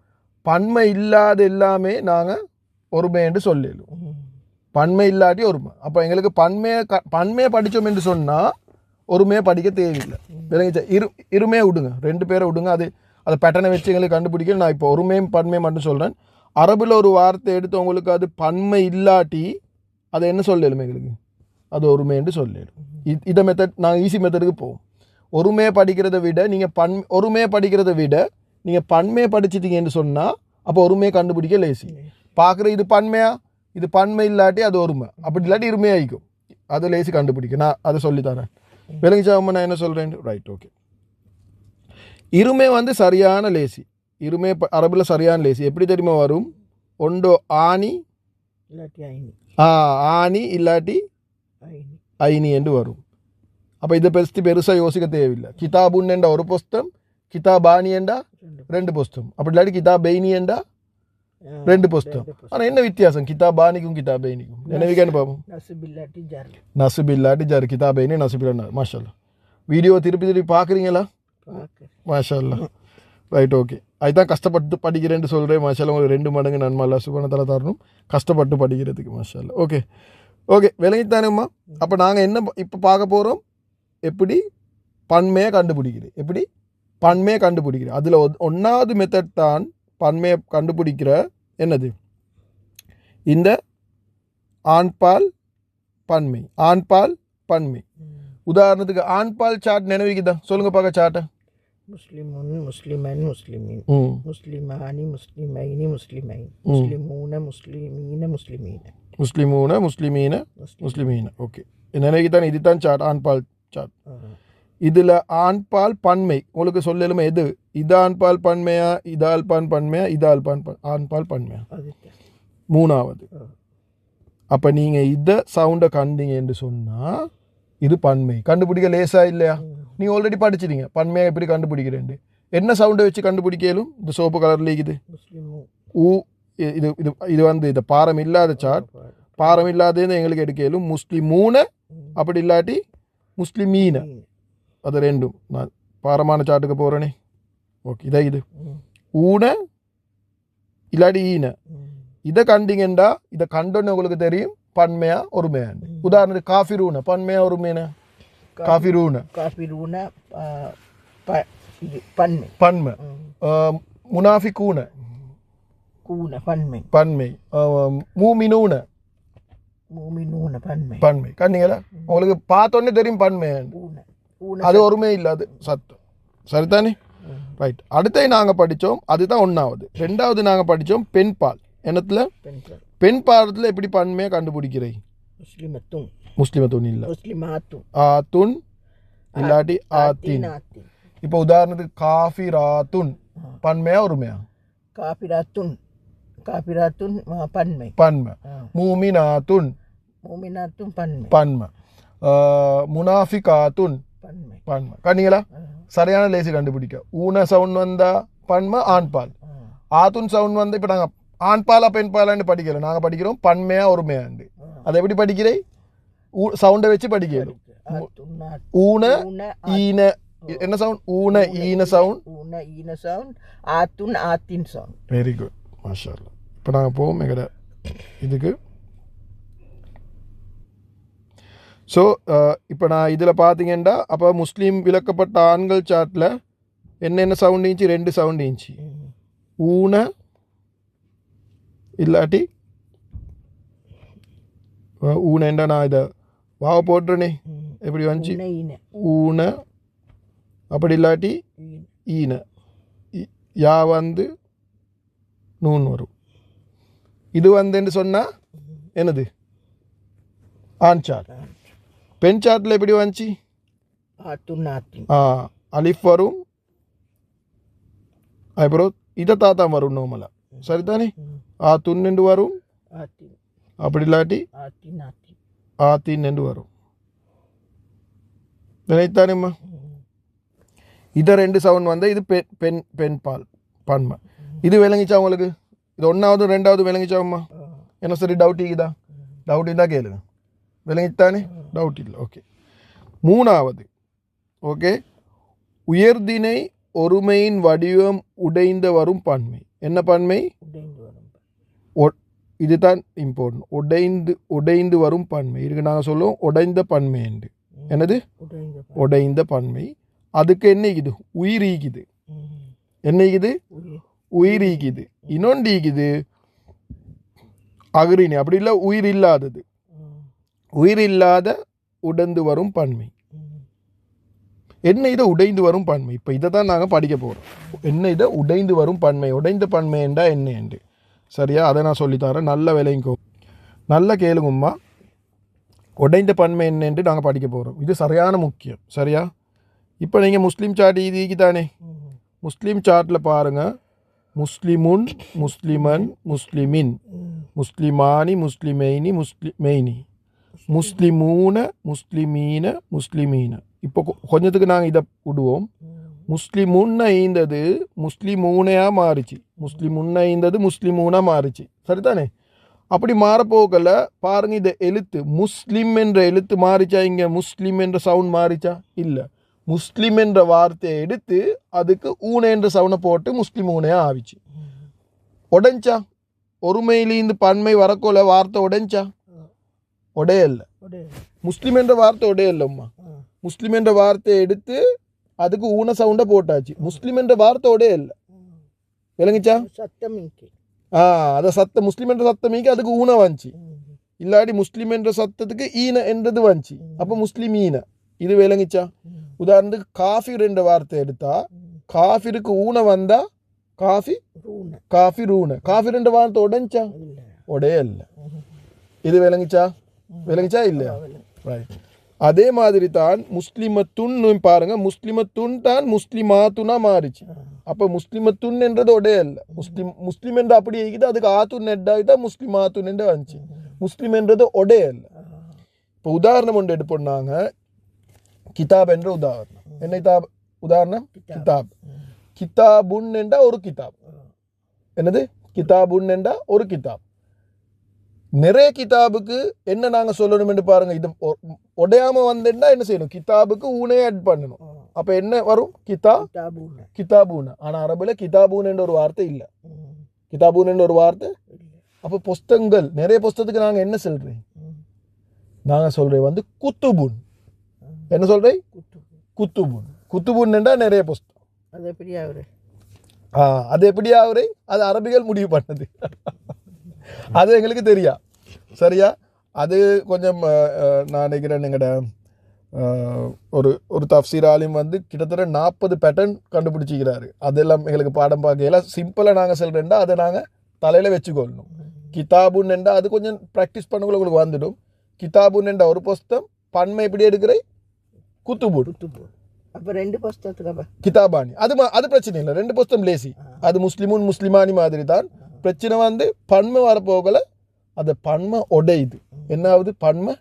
பன்மை இல்லாத எல்லாமே நாங்கள் ஒருமை என்று சொல்லிடுவோம். பன்மை இல்லாட்டி ஒருமை. அப்போ எங்களுக்கு பன்மையை படித்தோம் என்று சொன்னால் ஒருமையை படிக்க தேவையில்லை. விளங்கிச்சா? இருமையை விடுங்க, 2 பேரை விடுங்க. அது பேட்டர்னை வச்சு எங்களுக்கு கண்டுபிடிக்க. நான் இப்போ ஒருமையும் பன்மையும் மட்டும் சொல்கிறேன். அரபில் ஒரு வார்த்தை எடுத்து உங்களுக்கு அது பன்மை இல்லாட்டி அதை என்ன சொல்லலும் எங்களுக்கு அது ஒருமை என்று சொல்லிடும். இதை மெத்தட் நாங்கள் ஈஸி மெத்தடுக்கு போவோம். ஒருமையை படிக்கிறத விட நீங்கள் ஒருமையை படிக்கிறத விட நீங்கள் பன்மையை படிச்சிட்டீங்கன்னு சொன்னால் அப்போ ஒருமையை கண்டுபிடிக்க லேசி. பார்க்குற இது பன்மையா, இது பன்மை இல்லாட்டி அது ஒருமை, அப்படி இல்லாட்டி இருமையாயிக்கும். அது லேசி கண்டுபிடிக்க. நான் அதை சொல்லித்தரேன். விளங்கிச்சாம நான் என்ன சொல்கிறேன்? Right, okay. இருமை சரியான லேசி. இருமை அரபில் சரியான லேசி. எப்படி தெரியுமா வரும்? ஒண்டோ ஆணி ஆணி இல்லாட்டி ஐனி என்று வரும். அப்போ இதை பெருசாக யோசிக்க தேவையில்லை. கிதாபுன் என்ற ஒரு புஸ்தம், கிதாபானி என்றா 2 புஸ்தம், அப்படி இல்லாட்டி கிதாபைனி என்றா 2 புஸ்தம். ஆனால் என்ன வித்தியாசம் கிதாபானிக்கும் கிதாபைனிக்கும்? நினைவுக்கான்னு பார்ப்போம். நசுப் இல்லாட்டி ஜர், கிதாபைனி நசுப் இல்லா. மாஷா அல்லா. வீடியோ திருப்பி பார்க்குறீங்களா? மாஷா அல்லா. Right, okay. அதுதான் கஷ்டப்பட்டு படிக்கிறேன்னு சொல்கிறேன். மாஷா அல்லா. உங்களுக்கு 2 மடங்கு நன்மை அல்லா சுப்ஹானஹு வ தஆலா தரணும் கஷ்டப்பட்டு படிக்கிறதுக்கு. மாஷா அல்லா. ஓகே ஓகே, விளங்கித்தானேம்மா? அப்போ நாங்கள் என்ன இப்போ பார்க்க போகிறோம்? எப்படி பன்மையை கண்டுபிடிக்கிறேன். எப்படி பன்மையை கண்டுபிடிக்கிறேன். அதில் 1வது மெத்தட் தான் பன்மையை கண்டுபிடிக்கிற என்னது? இந்த ஆண்பால் பன்மை. ஆண்பால் பன்மை. உதாரணத்துக்கு ஆண்பால் சாட் நினைவுக்குதா? சொல்லுங்க பார்க்க சாட்டை. முஸ்லிமுன் முஸ்லிமன் முஸ்லிமீன், முஸ்லிமானி முஸ்லிமைனி முஸ்லிமைன், முஸ்லிமூன முஸ்லிமீன முஸ்லிமீன, முஸ்லிமூன முஸ்லிமீன முஸ்லிமீன. ஓகே, நினைவுக்குதான். இதுதான் சாட், ஆண்பால் சாட். இதில் ஆண்பால் பன்மை உங்களுக்கு சொல்லலுமே எது? இது ஆண்பால் பன்மையா, இது ஆல்பான் பன்மையா, இது ஆண்பால் பன்மையா? 3வது. அப்போ நீங்கள் இதை சவுண்டை கண்டீங்க என்று சொன்னால் இது பன்மை. கண்டுபிடிக்க லேசா இல்லையா? நீங்கள் ஆல்ரெடி படிச்சிட்டீங்க பன்மையாக எப்படி கண்டுபிடிக்கிறேன். என்ன சவுண்டை வச்சு கண்டுபிடிக்கலும்? இந்த சோப்பு கலரில் இருக்குது ஊ. இது இது இது இது பாரம் இல்லாத சாட். பாரம் இல்லாதது எங்களுக்கு எடுக்கலும். முஸ்லிமூன அப்படி இல்லாட்டி முஸ்லிமீன. அது 2ம். நான் பாரமான சாட்டுக்கு போகிறேனே. ஓகே, இதை இது ஊன இல்லாட்டி ஈன. இதை கண்டிங்கண்டா இதை கண்டோன்னு உங்களுக்கு தெரியும் பன்மையா ஒருமையாண்டு. உதாரணத்துக்கு காஃபிரூன பன்மையா ஒருமையா? காஃபிரூன பன்மை. பன்மை. முனாஃபிகூன பன்மை. பன்மை. மூமினூன பன்மை. பன்மை. கண்டிங்களா? உங்களுக்கு பார்த்தோன்னே தெரியும் பன்மையாண்டு. அது ஒருமே இல்லாது சத்தம். சரிதானே? ரைட். அடுத்த நாங்கள் படித்தோம், அதுதான் 1வது. 2வது நாங்கள் படித்தோம் பெண்பால். என்னத்துல? பெண்பாலத்தில் எப்படி பன்மையை கண்டுபிடிக்கிறேன்? முஸ்லிமத்துன் இல்லை, ஆத்துன் இல்லாட்டி ஆத்தின். இப்போ உதாரணத்துக்கு காஃபிராத்துன் பன்மையா ஒருமையா? காஃபிராத்துன் பன்மை. பன்மை. மூமினாத்துன் பன்மை. பன்மை. முனாஃபிகாத்துன் பன்மை. கண்டிங்களா? சரியான லேசி கண்டுபிடிக்க. ஊன சவுண்ட் வந்தா பன்மை ஆண்பால். ஆத்துன் சவுண்ட் வந்து இப்போ நாங்கள் ஆண்பாலா பெண்பாலான்னு படிக்கல, நாங்கள் படிக்கிறோம் பன்மையா ஒருமையாண்டு. அதை எப்படி படிக்கிறேன்? சவுண்டை வச்சு படிக்கணும். ஊன ஈன. என்ன சவுண்ட்? ஊன ஈன சவுண்ட். ஆத்துன் ஆத்தின் சவுண்ட். வெரி குட், மாஷா அல்லாஹ். இப்போ நாங்கள் போவோம் எங்கட இதுக்கு. ஸோ இப்போ நான் இதில் பார்த்தீங்கன்னா அப்போ முஸ்லீம் விளக்கப்பட்ட ஆண்கள் சாட்டில் என்னென்ன சவுண்ட் இருந்துச்சு? 2 சவுண்ட் இருந்துச்சு. ஊன இல்லாட்டி ஊனேண்டா நான் இதை வாவ போட்டுறேனே, எப்படி வந்துச்சு? ஊன அப்படி இல்லாட்டி ஈன. யா வந்து நூன் வரும். இது வந்துன்னு சொன்னால் என்னது? ஆண் சாட். பெண் சாட்டில் எப்படி வந்துச்சு? அலிஃப் வரும், அப்புறம் இதை தாத்தான் வரும் நோமலா. சரிதானே? ஆத்துன் என்று வரும், அப்படி இல்லாட்டி ஆத்தின் என்று வரும். நினைத்தானேம்மா? இதை 2 சவுண்ட் வந்து இது பெண் பால் பன்மை. இது விளங்கிச்சா உங்களுக்கு? இது 1வது 2வது விளங்கிச்சாம்மா? என்ன சரி டவுட் இருக்குதா? டவுட் இருந்தால் கேளுங்க. விளங்கித்தானே? டவுட் இல்லை. ஓகே. 3வது. ஓகே, உயர்தினை ஒருமையின் வடிவம் உடைந்த வரும் பன்மை. என்ன பன்மை? உடைந்து வரும் இதுதான் இம்பார்ட்டன்ட். உடைந்து வரும் பன்மை. இதுக்கு நாங்கள் சொல்லுவோம் உடைந்த பன்மை என்று. என்னது? உடைந்த பன்மை. அதுக்கு என்ன ஈக்குது? உயிர் ஈக்குது. என்ன ஈக்குது? உயிர் ஈக்குது. இன்னொன்று ஈக்குது அகிரிணி. அப்படி இல்லை, உயிர் இல்லாதது. உயிர் இல்லாத உடைந்து வரும் பன்மை. என்ன இதை உடைந்து வரும் பன்மை? இப்போ இதை தான் நாங்கள் படிக்க போகிறோம். என்ன இதை உடைந்து வரும் பன்மை? உடைந்த பன்மை என்றா என்ன என்று. சரியா? அதை நான் சொல்லித்தரேன். நல்ல விலைங்கோ, நல்ல கேளுங்கம்மா. உடைந்த பன்மை என்னென்று நாங்கள் படிக்க போகிறோம். இது சரியான முக்கியம். சரியா? இப்போ நீங்கள் முஸ்லீம் சாட் இதுக்கு தானே, முஸ்லீம் சாட்டில் பாருங்கள். முஸ்லிமுன், முஸ்லிமன், முஸ்லிமின், முஸ்லிமானி, முஸ்லிமைனி, முஸ்லிமைனி, முஸ்லிமூன, முஸ்லிமீன, முஸ்லிமீன. இப்போ கொஞ்சத்துக்கு நாங்கள் இதை விடுவோம். முஸ்லிமுன்னு ஐந்தது முஸ்லிமூனையாக மாறிச்சு. முஸ்லிமுன்னு ஐந்தது முஸ்லிமூனாக மாறிச்சு. சரிதானே? அப்படி மாறப்போகல பாருங்க, இந்த எழுத்து முஸ்லிம் என்ற எழுத்து மாறிச்சா? இங்கே முஸ்லிம் என்ற சவுண்ட் மாறிச்சா? இல்லை. முஸ்லிம் என்ற வார்த்தையை எடுத்து அதுக்கு ஊனை என்ற சவுண்டை போட்டு முஸ்லிம் ஊனையாக ஆவிச்சு. உடைஞ்சா? ஒருமையிலிருந்து பன்மை வரக்கோல வார்த்தை உடைஞ்சா? உடையல்ல. முஸ்லிம் என்ற வார்த்தை உடையல்லம்மா. முஸ்லிம் என்ற வார்த்தையை எடுத்து அதுக்கு ஊன சவுண்டை போட்டாச்சு. முஸ்லிம் என்ற வார்த்தை உடையல்ல. விளங்குச்சா? சத்தமிக்கு அதை சத்தம் முஸ்லிம் என்ற சத்தமிக்கு அதுக்கு ஊன வந்துச்சு. இல்லாடி முஸ்லிம் என்ற சத்தத்துக்கு ஈன என்றது வந்துச்சு. அப்போ முஸ்லிம் ஈன. இது விளங்குச்சா? உதாரணத்துக்கு காஃபிர் என்ற வார்த்தை எடுத்தா காஃபிருக்கு ஊன வந்தா காஃபி ரூன. காஃபிர் என்ற வார்த்தை உடைஞ்சா? உடையல்ல. இது விளங்குச்சா? விளங்குச்சா இல்லையா? ரைட். அதே மாதிரி தான் முஸ்லிமத்துன்னு பாருங்க. முஸ்லிமத்துன் தான் முஸ்லிமாத்துனா மாறிச்சு. அப்போ முஸ்லிமத்துன் என்றது உடையல்ல. முஸ்லிம் என்று அப்படி இருக்குது. அதுக்கு ஆத்துன் நெட்டாவிட்டா முஸ்லிமாத்துன் என்று வந்துச்சு. முஸ்லிம் என்றது உடையல்ல. இப்போ உதாரணம் ஒன்று எடுப்போம்னாங்க. கிதாப் என்ற உதாரணம். என்ன கிதாப் உதாரணம்? கிதாப். கிதாபுன் என்றா ஒரு கிதாப். என்னது? கிதாபுன் என்றா ஒரு கிதாப். நிறைய கிதாபுக்கு என்ன நாங்கள் சொல்லணும் என்று பாருங்க. இது உடையாம வந்தேன்னா என்ன செய்யணும்? கிதாபுக்கு ஊனையே ஆட் பண்ணணும். அப்போ என்ன வரும்? கிதாபூன. ஆனால் அரபுல கிதாபூன் என்ற ஒரு வார்த்தை இல்லை. கிதாபூன் என்ற ஒரு வார்த்தை. அப்போ புஸ்தகங்கள், நிறைய புஸ்தகத்துக்கு நாங்கள் என்ன சொல்றேன்? நாங்கள் சொல்றேன் வந்து குத்துபுன். என்ன சொல்றேன்? குத்துபுன். குத்துபுன் என்றா நிறைய புஸ்தகம். அது எப்படி ஆகுது? அது எப்படி ஆகுது? அது அரபிகள் முடிவு பண்ணது. அது எங்களுக்கு தெரியா. சரியா? அது கொஞ்சம் நான் நினைக்கிறேன் எங்கட ஒரு தஃப்சீர் ஆலிம் வந்து கிட்டத்தட்ட 40 பேட்டர்ன் கண்டுபிடிச்சிக்கிறாரு. அதெல்லாம் எங்களுக்கு பாடம் பார்க்கல. சிம்பிளாக நாங்கள் சொல்கிறேன்டா அதை நாங்கள் தலையில் வச்சுக்கொள்ளணும். கிதாபுன் என்றா அது கொஞ்சம் ப்ராக்டிஸ் பண்ணக்குள்ள உங்களுக்கு வந்துடும். கிதாபுன் என்றா ஒரு புஸ்தகம். பன்மை எப்படி எடுக்கிறேன்? குத்துபுன். அப்போ 2 புஸ்தகத்துக்கு கிதாபானி. அது பிரச்சனை இல்லை. 2 புஸ்தகம் லேசி. அது முஸ்லிமுன் முஸ்லிமானி மாதிரி தான். பிரச்சனை வந்து பன்மை வரப்போகல. அது பன்மை உடையுது. என்ன ஆகுது? பன்மை.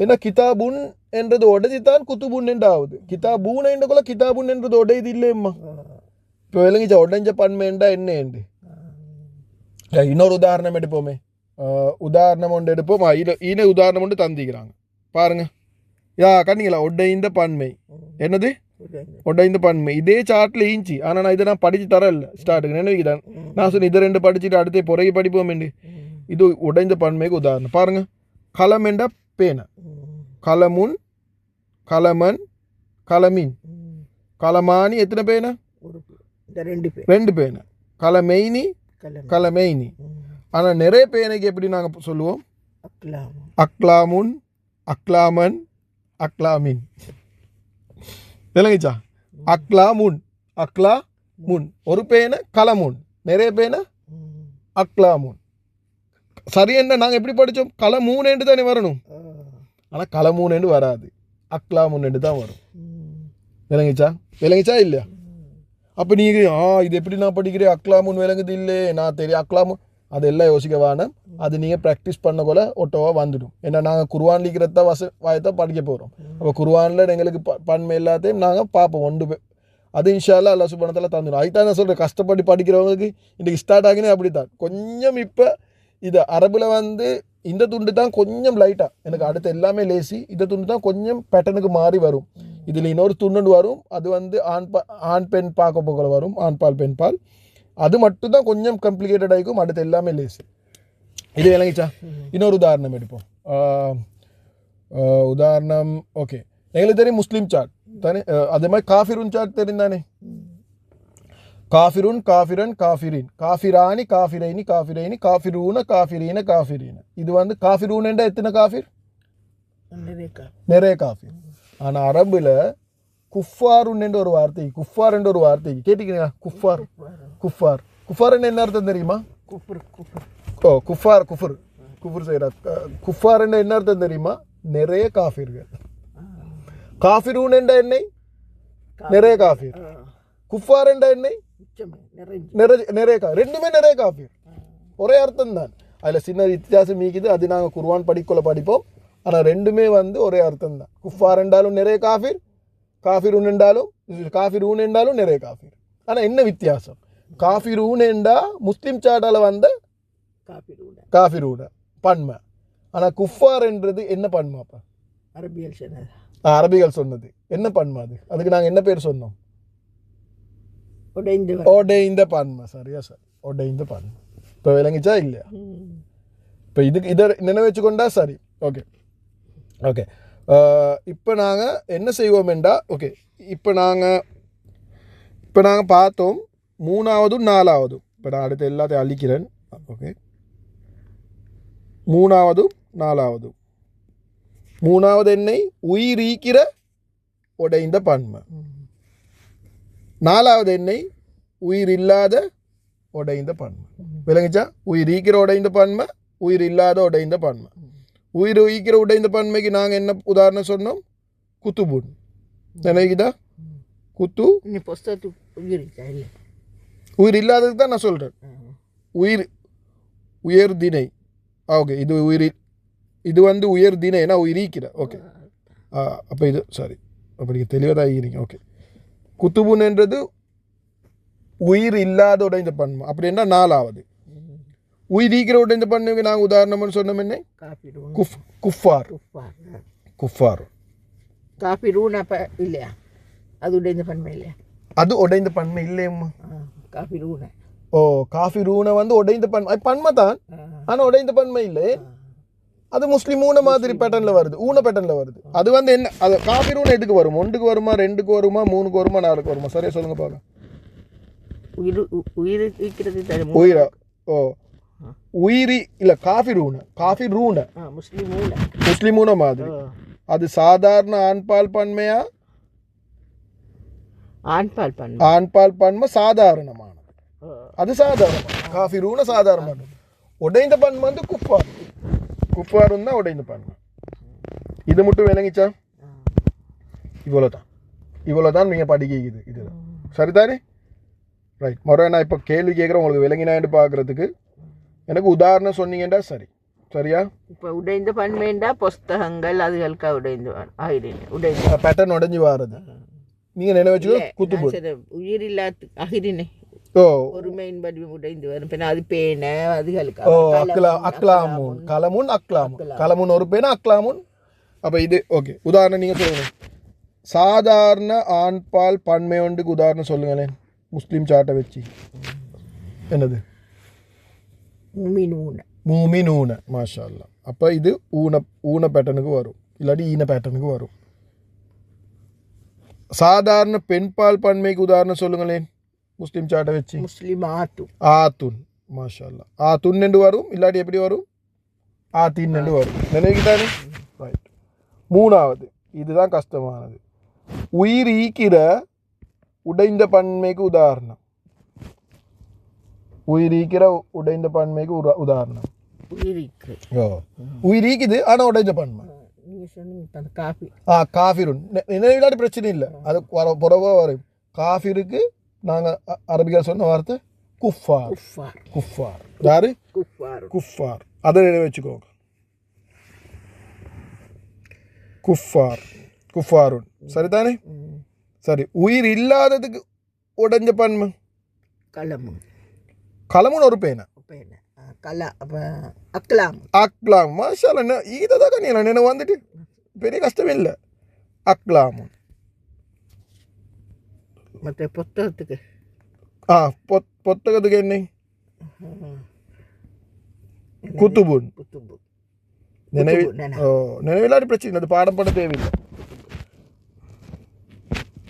ஏன்னா கிதாபுன் என்றது உடைஞ்சித்தான் குத்துபுன் என்று ஆகுது. கிதாபூன் என்றக்குள்ள கிதாபுன் என்றது உடையுது இல்லையம்மா. இப்போ விளங்கிச்சா? உடைஞ்ச பன்மை என்றா என்ன என்று. இன்னொரு உதாரணம் எடுப்போமே. உதாரணம் ஒன்று எடுப்போம். ஈன உதாரணம் ஒன்று தந்திக்கிறாங்க பாருங்க. கண்டிங்களா? உடைந்த பன்மை. என்னது? உடைந்த பன்மை. இதே சார்ட்டில் ஈஞ்சி. ஆனால் நான் இதை நான் படித்து தரல. ஸ்டார்ட்டுக்கு நினைவுக்குதான் நான் சொன்னேன். இதை 2 படிச்சுட்டு அடுத்தே புறகை படிப்போம் என்று. இது உடைந்த பன்மைக்கு உதாரணம் பாருங்க. களம் என்ற பேனை. களமுன், களமன், களமின், களமானி. எத்தனை பேனை? 2 பேனை. களமெய்னி, களமெய்னி. ஆனால் நிறைய பேனைக்கு எப்படி நாங்கள் சொல்லுவோம்? அக்லாமுன், அக்லாமன், அக்லாமின். விளங்குச்சா? அக்லாமுன், அக்லாமுன். ஒரு பேனை கலமுன். நிறைய பேனை அக்லாமுன். சரி என்ன நாங்கள் எப்படி படித்தோம்? கலமூனு தானே வரணும். ஆனால் கலமூனு வராது. அக்லாமுன்னு தான் வரும். விளங்குச்சா? விளங்குச்சா இல்லையா? அப்போ நீங்கள் இது எப்படி நான் படிக்கிறேன்? அக்லாமுன் விளங்குது இல்லை, நான் தெரியும் அக்லாமுன். அதெல்லாம் யோசிக்க வேணும். அது நீங்கள் ப்ராக்டிஸ் பண்ண போல ஒட்டோவாக வந்துடும். ஏன்னா நாங்கள் குர்ஆன் லிக்கிறத வாயத்தான் படிக்க போகிறோம். அப்போ குர்ஆனில் எங்களுக்கு பன்மை எல்லாத்தையும் நாங்கள் பார்ப்போம். ஒன்று அது இன்ஷா அல்லாஹ் அல்லாஹ் சுப்ஹானஹு வ தஆலா தந்துடும். அதுதான் நான் சொல்கிறேன். கஷ்டப்பட்டு படிக்கிறவங்களுக்கு இன்றைக்கி ஸ்டார்ட் ஆகினே அப்படி தான். கொஞ்சம் இப்போ இது அரபில் வந்து இந்த துண்டு தான் கொஞ்சம் லைட்டாக எனக்கு அடுத்து எல்லாமே லேசி. இந்த துண்டு தான் கொஞ்சம் பேட்டர்னுக்கு மாறி வரும். இதில் இன்னொரு துண்டு வரும். அது வந்து ஆண் பெண் பார்க்க போகல வரும். ஆண் பால் பெண் பால். அது மட்டும்தான் கொஞ்சம் காம்ப்ளிகேட்டட் ஆகிக்கும், அடுத்து எல்லாமே லேசு. இது விளங்கிச்சா? இன்னொரு உதாரணம் எடுப்போம். உதாரணம் ஓகே, எங்களுக்கு தெரியும் முஸ்லீம் சாட் தானே, அதே மாதிரி காஃபிருன் சாட் தெரியும் தானே. காஃபிருன், காஃபிரன், காஃபிரின், காஃபிரானி, காஃபிரைனி, காஃபிரைனி, காஃபிரூன, காஃபிரீன, காஃபிரீன. இது வந்து காஃபிரூன் என்ற எத்தனை காஃபிர்? நிறைய காஃபிர். ஆனால் அரபுல குஃபாருன் என்ற ஒரு வார்த்தை, குஃபார் என்ற ஒரு வார்த்தை கேட்டிக்கிறீங்களா? குஃபார், குஃபார், குஃபார் என்ன அர்த்தம் தெரியுமா? ஓ குஃபார், குஃபர், குஃபர் செய்யறா. குஃபார் என்ன அர்த்தம் தெரியுமா? நிறைய காஃபிர்கள். காஃபிரூன் என்ற எண்ணெய் நிறைய காஃபிர், குஃபார் என்ற எண்ணெய் நிறைய ரெண்டுமே நிறைய காஃபிர், ஒரே அர்த்தம் தான். அதில் சின்ன வித்தியாசம் மீக்குது, அது நாங்கள் குர்ஆன் படிக்கொள்ள படிப்போம். ஆனால் ரெண்டுமே வந்து ஒரே அர்த்தம் தான். குஃபார் என்றாலும் நிறைய காஃபிர், காஃபிரூன் என்றாலும் நிறைய காஃபிர். ஆனால் என்ன வித்தியாசம்? காஃபிரூன் என்றா முஸ்லீம் சாட்டால வந்த காஃபிரூன பன்மை. ஆனால் குஃபார் என்றது என்ன பன்மாப்பா? அரபிகள் சொன்னது என்ன பன்மை? அதுக்கு நாங்கள் என்ன பேர் சொன்னோம்? ஒடைந்த பன்மை. சரியா சார், ஒடைந்த பன்மை. இப்போ விளங்கிச்சா இல்லையா? இப்போ இதை நினைவு வச்சுக்கொண்டா சரி. Okay okay. இப்போ நாங்கள் என்ன செய்வோம்டா, ஓகே இப்போ நாங்கள் பார்த்தோம் மூணாவதும் நாலாவதும். இப்போ நான் அடுத்து எல்லாத்தையும் அழிக்கிறேன். ஓகே, மூணாவதும் நாலாவதும். மூணாவது எண்ணெய் உயிரீக்கிற உடைந்த பன்மை. நாலாவது எண்ணெய் உயிர் இல்லாத உடைந்த பன்மை. விளங்குச்சா? உயிர் ஈக்கிற உடைந்த பன்மை, உயிர் இல்லாத உடைந்த பன்மை. உயிர் ஈக்கிற உடைந்த பன்மைக்கு நாங்கள் என்ன உதாரணம் சொன்னோம்? குத்துபுன். நினைக்குதா? குத்து உயிர் இல்லாததுக்கு தான் நான் சொல்கிறேன். உயர் திணை. ஓகே, இது வந்து உயர் திணை, ஏன்னா உயிர் ஈக்கிற. ஓகே, அப்போ இது சாரி, அப்படி தெளிவாக தான் ஈரிங்க. ஓகே, குத்துபுன் என்றது உயிர் இல்லாத உடைந்த பன்மை. அப்படின்னா நாலாவது. உயிர் ஈக்கிற உடைந்த பன்மைக்கு நாங்கள் உதாரணம்னு சொன்னோம் என்ன? குஃபார். குஃபார் காஃபிரூன் அப்போ இல்லையா? அது உடைந்த பன்மை இல்லையா? அது உடைந்த பன்மை இல்லையம்மா. காஃபிரூன, ஓ காஃபிரூன வந்து உடைந்த பன்மை, பன்மை தான், ஆனால் உடைந்த பன்மை இல்லை. அது முஸ்லீம் ஊன மாதிரி பேட்டர்னில் வருது, ஊன பேட்டர்னில் வருது. அது வந்து என்ன? அது காஃபிரூன் எதுக்கு வரும்? 1க்கு வருமா, 2க்கு வருமா, 3க்கு வருமா, 4க்கு வருமா? சரியா சொல்லுங்க பார்க்கலாம். உயிரா? ஓ உயிரி இல்லை, காஃபிரூன முஸ்லீம் ஊன மாதிரி. அது சாதாரண ஆண்பால் பன்மையா? ஆண்பால் பன்மை சாதாரணமானது. அது சாதாரண காஃபிரூன சாதாரணமானது. உடைந்த பன்மை வந்து குஃபார் தான் உடைந்த பன்மை. இது மட்டும் விளங்கிச்சா? இவ்வளோதான் நீங்கள் படிக்கிறது. இதுதான் சரிதானே? ரைட். நான் இப்போ கேள்வி கேட்குறேன், உங்களுக்கு விளங்கினான்னு பார்க்குறதுக்கு எனக்கு உதாரணம் சொன்னீங்கண்டா சரி. சரியா? இப்போ உடைந்த பன்மைண்டா புஸ்தகங்கள் அதுகளுக்கா உடைந்த பேட்டர்ன் உடைஞ்சி வாரது. நீங்கள் நினைவச்சுக்கோ குத்துபுன். உயிர் இல்லாத அகிரினை ஒருமையின் வடிவம் உடைந்து வரும். பின்ன அது பேனை அதுகளுக்கு. ஓ அக்லாமுன், கலமுன் ஒரு பேனை, அக்லாமுன். அப்போ இது ஓகே. உதாரணம் நீங்கள் சொல்லுங்கள். சாதாரண ஆண்பால் பன்மை ஒன்றுக்கு உதாரணம் சொல்லுங்களேன் முஸ்லீம் சாட்டை வச்சு. என்னது? மூமினூன. மாஷா அல்லாஹ். அப்போ இது ஊன பேட்டர்னுக்கு வரும், இல்லாட்டி ஈன பேட்டர்னுக்கு வரும். சாதாரண பெண்பால் பன்மைக்கு உதாரணம் சொல்லுங்களேன் முஸ்லீம் சாட்டை வச்சு. ஆத்துன். மாஷா அல்லாஹ். ஆத்துன் என்று வரும், இல்லாட்டி எப்படி வரும்? ஆத்தின் என்று வரும். நினைவுக்கிட்டானே? ரைட். மூணாவது, இதுதான் கஷ்டமானது. உயிர் ஈக்கிற உடைந்த பன்மைக்கு உதாரணம். உயிர் ஈக்கிற உடைந்த பன்மைக்கு உதாரணம். உயிர் ஈக்குது ஆனால் உடைந்த பன்மை. காஃபிருன். நினைவில்லாட்டி பிரச்சனை இல்லை, அது புறவாக வரும். காஃபிருக்கு நாங்கள் அரபிகள் சொன்ன வார்த்தை குஃபார். யாரு? குஃபார். அதை நினைவு வச்சுக்கோங்க. குஃபாருன். சரிதானே? சரி. உயிர் இல்லாததுக்கு உடைஞ்ச பன்மை கலமுன் ஒரு பேனை. அக்லாம். மாஷா அல்லாஹ். இதை தான் நீ நினைவு வந்துட்டு பெரிய கஷ்டமே இல்லை. அக்லாமுன். மற்ற புத்தகத்துக்கு புத்தகத்துக்கு என்ன குத்துபுன் குத்துபு நினைவு நினைவில்லாத பிரச்சனை அது பாடம் பண்ண தேவையில்லை